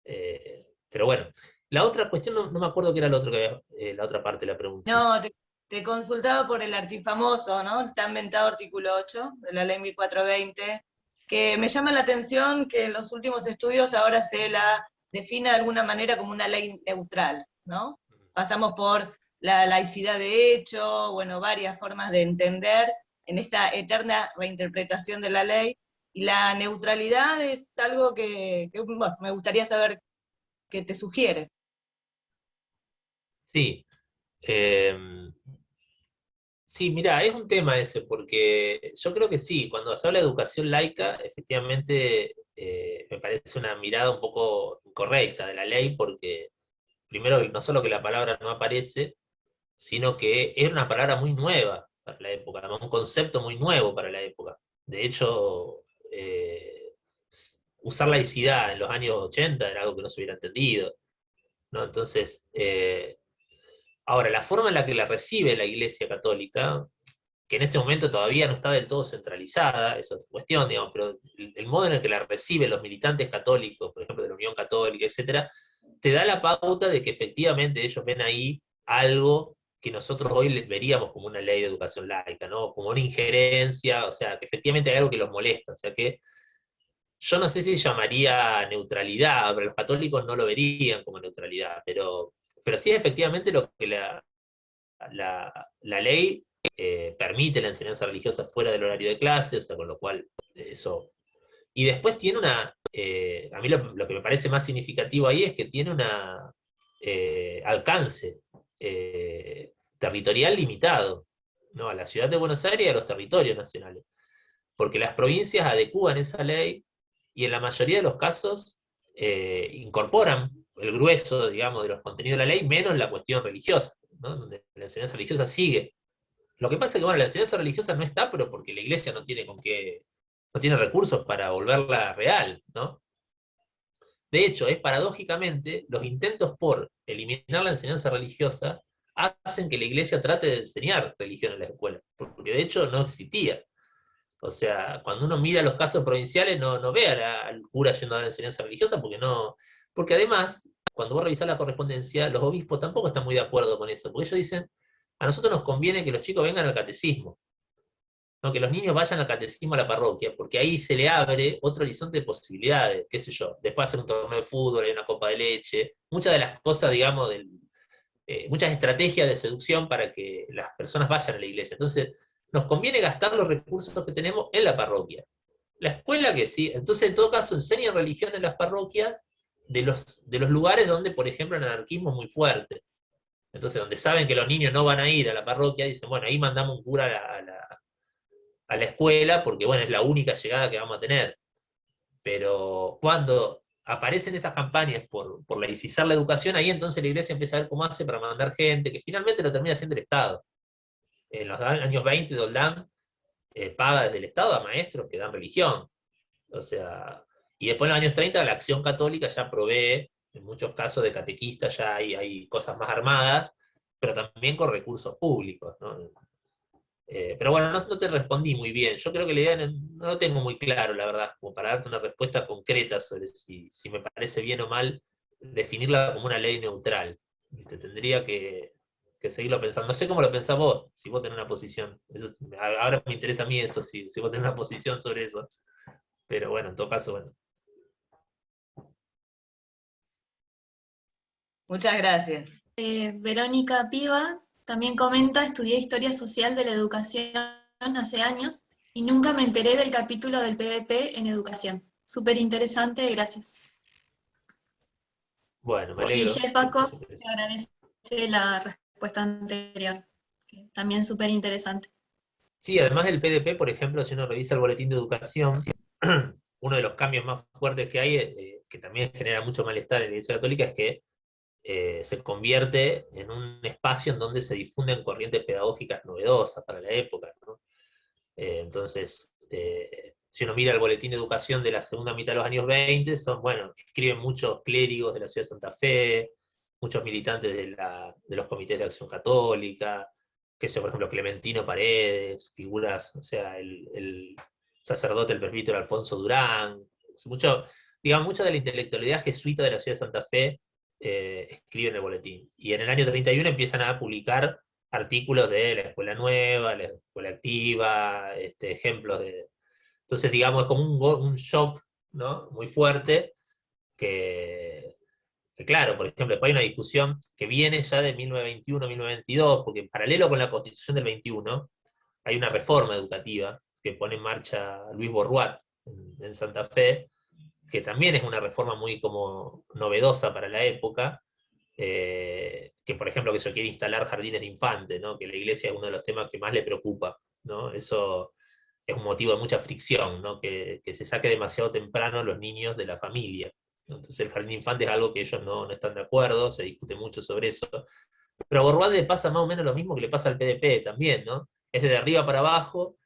Pero bueno, la otra cuestión, no me acuerdo qué era la otra parte de la pregunta. No, te consultaba por el famoso, ¿no? El tan inventado artículo 8 de la ley 1420, que me llama la atención que en los últimos estudios ahora se la define de alguna manera como una ley neutral, ¿no? Pasamos por la laicidad de hecho, bueno, varias formas de entender en esta eterna reinterpretación de la ley, y la neutralidad es algo que bueno, me gustaría saber qué te sugiere. Sí. Sí, mira, es un tema ese, porque yo creo que sí, cuando se habla de educación laica, efectivamente me parece una mirada un poco incorrecta de la ley, porque primero, no solo que la palabra no aparece, sino que es una palabra muy nueva para la época, además un concepto muy nuevo para la época. De hecho, usar laicidad en los años 80 era algo que no se hubiera entendido, ¿no? Entonces, ahora, la forma en la que la recibe la Iglesia Católica, que en ese momento todavía no está del todo centralizada, es otra cuestión, digamos, pero el modo en el que la reciben los militantes católicos, por ejemplo, de la Unión Católica, etcétera, te da la pauta de que efectivamente ellos ven ahí algo que nosotros hoy veríamos como una ley de educación laica, ¿no? Como una injerencia, o sea, que efectivamente hay algo que los molesta, o sea que yo no sé si llamaría neutralidad, pero los católicos no lo verían como neutralidad, pero sí es efectivamente lo que la ley permite la enseñanza religiosa fuera del horario de clase, o sea, con lo cual eso... Y después tiene a mí lo que me parece más significativo ahí es que tiene una alcance territorial limitado, ¿no? A la ciudad de Buenos Aires y a los territorios nacionales. Porque las provincias adecúan esa ley y en la mayoría de los casos incorporan el grueso, digamos, de los contenidos de la ley, menos la cuestión religiosa, ¿no? Donde la enseñanza religiosa sigue. Lo que pasa es que, bueno, la enseñanza religiosa no está, pero porque la iglesia no tiene no tiene recursos para volverla real, ¿no? De hecho, paradójicamente, los intentos por eliminar la enseñanza religiosa hacen que la iglesia trate de enseñar religión en la escuela, porque de hecho no existía. O sea, cuando uno mira los casos provinciales, no ve al cura yendo a la enseñanza religiosa, porque además, cuando vos revisás la correspondencia, los obispos tampoco están muy de acuerdo con eso, porque ellos dicen, a nosotros nos conviene que los chicos vengan al catecismo, ¿no? Que los niños vayan al catecismo a la parroquia, porque ahí se le abre otro horizonte de posibilidades, qué sé yo, después hacer un torneo de fútbol, hay una copa de leche, muchas de las cosas, digamos, muchas estrategias de seducción para que las personas vayan a la iglesia. Entonces, nos conviene gastar los recursos que tenemos en la parroquia. La escuela que sí, entonces en todo caso enseña religión en las parroquias de los lugares donde, por ejemplo, el anarquismo es muy fuerte. Entonces, donde saben que los niños no van a ir a la parroquia, dicen, bueno, ahí mandamos un cura a la escuela, porque bueno, es la única llegada que vamos a tener. Pero cuando aparecen estas campañas por laicizar la educación, ahí entonces la iglesia empieza a ver cómo hace para mandar gente, que finalmente lo termina haciendo el Estado. En los años 20, Doldán paga desde el Estado a maestros que dan religión. O sea, y después en los años 30 la Acción Católica ya provee, en muchos casos de catequistas ya hay cosas más armadas, pero también con recursos públicos, ¿no? Pero bueno, no te respondí muy bien. Yo creo que la idea no lo tengo muy claro, la verdad, como para darte una respuesta concreta sobre si me parece bien o mal definirla como una ley neutral. ¿Viste? Tendría que seguirlo pensando. No sé cómo lo pensás vos, si vos tenés una posición. Ahora me interesa a mí eso, si vos tenés una posición sobre eso. Pero bueno, en todo caso, bueno. Muchas gracias. Verónica Piva también comenta, estudié Historia Social de la Educación hace años y nunca me enteré del capítulo del PDP en educación. Súper interesante, gracias. Bueno, me Y alegro. Jess Backup te agradece la respuesta anterior, que también súper interesante. Sí, además del PDP, por ejemplo, si uno revisa el boletín de educación, uno de los cambios más fuertes que hay, que también genera mucho malestar en la Iglesia Católica, es que se convierte en un espacio en donde se difunden corrientes pedagógicas novedosas para la época, ¿no? Entonces, si uno mira el boletín de educación de la segunda mitad de los años 20, escriben muchos clérigos de la ciudad de Santa Fe, muchos militantes de los comités de acción católica, que sea, por ejemplo, Clementino Paredes, figuras, o sea, el sacerdote, el presbítero Alfonso Durán, mucha de la intelectualidad jesuita de la ciudad de Santa Fe escribe en el boletín. Y en el año 31 empiezan a publicar artículos de la escuela nueva, la escuela activa, ejemplos de... Entonces, digamos, es como un shock, ¿no? Muy fuerte, que claro, por ejemplo, después hay una discusión que viene ya de 1921-1922, porque en paralelo con la Constitución del 21, hay una reforma educativa que pone en marcha Luis Borruat en Santa Fe, que también es una reforma muy como novedosa para la época, que por ejemplo que se quiere instalar jardines de infantes, ¿no? Que la iglesia es uno de los temas que más le preocupa, ¿no? Eso es un motivo de mucha fricción, ¿no? Que se saque demasiado temprano los niños de la familia, ¿no? Entonces el jardín de infantes es algo que ellos no están de acuerdo, se discute mucho sobre eso, pero a Borruat le pasa más o menos lo mismo que le pasa al PDP también, ¿no? Es de arriba para abajo.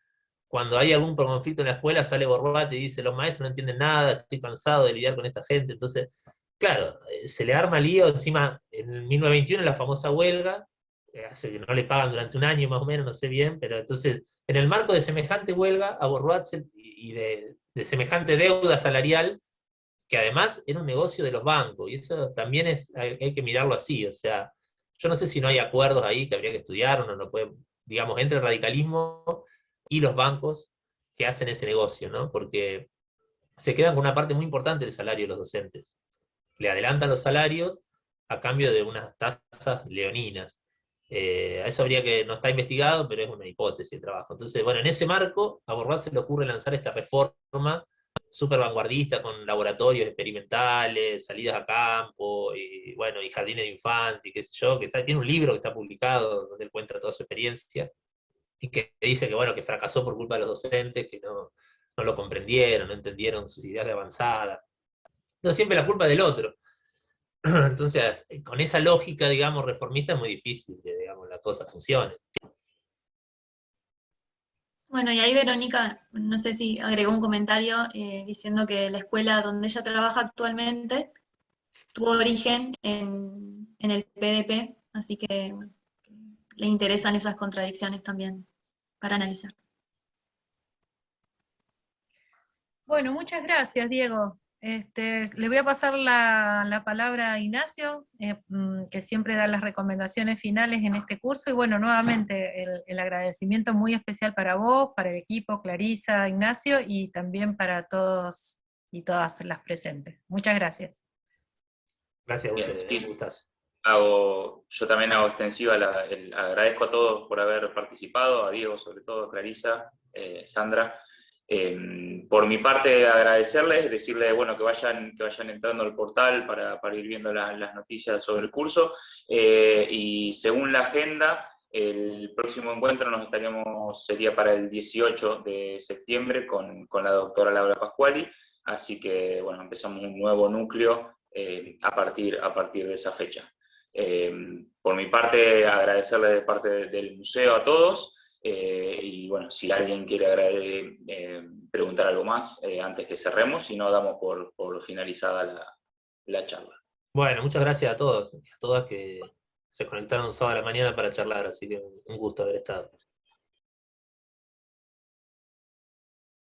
Cuando hay algún conflicto en la escuela, sale Borruat y dice, los maestros no entienden nada, estoy cansado de lidiar con esta gente. Entonces, claro, se le arma lío. Encima, en 1921, la famosa huelga, hace que no le pagan durante un año más o menos, no sé bien, pero entonces, en el marco de semejante huelga, a Borruat y de semejante deuda salarial, que además era un negocio de los bancos, y eso también hay que mirarlo así, o sea, Yo no sé si no hay acuerdos ahí que habría que estudiar, uno no puede, digamos, entre el radicalismo y los bancos que hacen ese negocio, ¿no? Porque se quedan con una parte muy importante del salario de los docentes. Le adelantan los salarios a cambio de unas tasas leoninas. A eso habría que, no está investigado, pero es una hipótesis de trabajo. Entonces, bueno, en ese marco, a Borrell se le ocurre lanzar esta reforma súper vanguardista con laboratorios experimentales, salidas a campo, y bueno, y jardines de infantes, y qué sé yo, tiene un libro que está publicado donde él cuenta toda su experiencia, y que dice que bueno, que fracasó por culpa de los docentes, que no lo comprendieron, no entendieron sus ideas de avanzada. No, siempre la culpa del otro. Entonces, con esa lógica, digamos, reformista es muy difícil que, digamos, la cosa funcione. Bueno, y ahí Verónica, no sé si agregó un comentario diciendo que la escuela donde ella trabaja actualmente tuvo origen en el PDP, así que bueno, le interesan esas contradicciones también para analizar. Bueno, muchas gracias, Diego. Le voy a pasar la palabra a Ignacio, que siempre da las recomendaciones finales en este curso, y bueno, nuevamente el agradecimiento muy especial para vos, para el equipo, Clarisa, Ignacio, y también para todos y todas las presentes. Muchas gracias. Gracias a Bien, ustedes, sí. un gustazo. Yo también hago extensiva, agradezco a todos por haber participado, a Diego sobre todo, a Clarisa, Sandra. Por mi parte, agradecerles, decirles bueno, que vayan entrando al portal para ir viendo las noticias sobre el curso. Y según la agenda, el próximo encuentro sería para el 18 de septiembre con la doctora Laura Pascuali. Así que bueno, empezamos un nuevo núcleo a partir de esa fecha. Por mi parte, agradecerle de parte del museo a todos, y bueno, si alguien quiere preguntar algo más antes que cerremos, si no, damos por finalizada la charla. Bueno, muchas gracias a todos y a todas que se conectaron un sábado a la mañana para charlar, así que un gusto haber estado.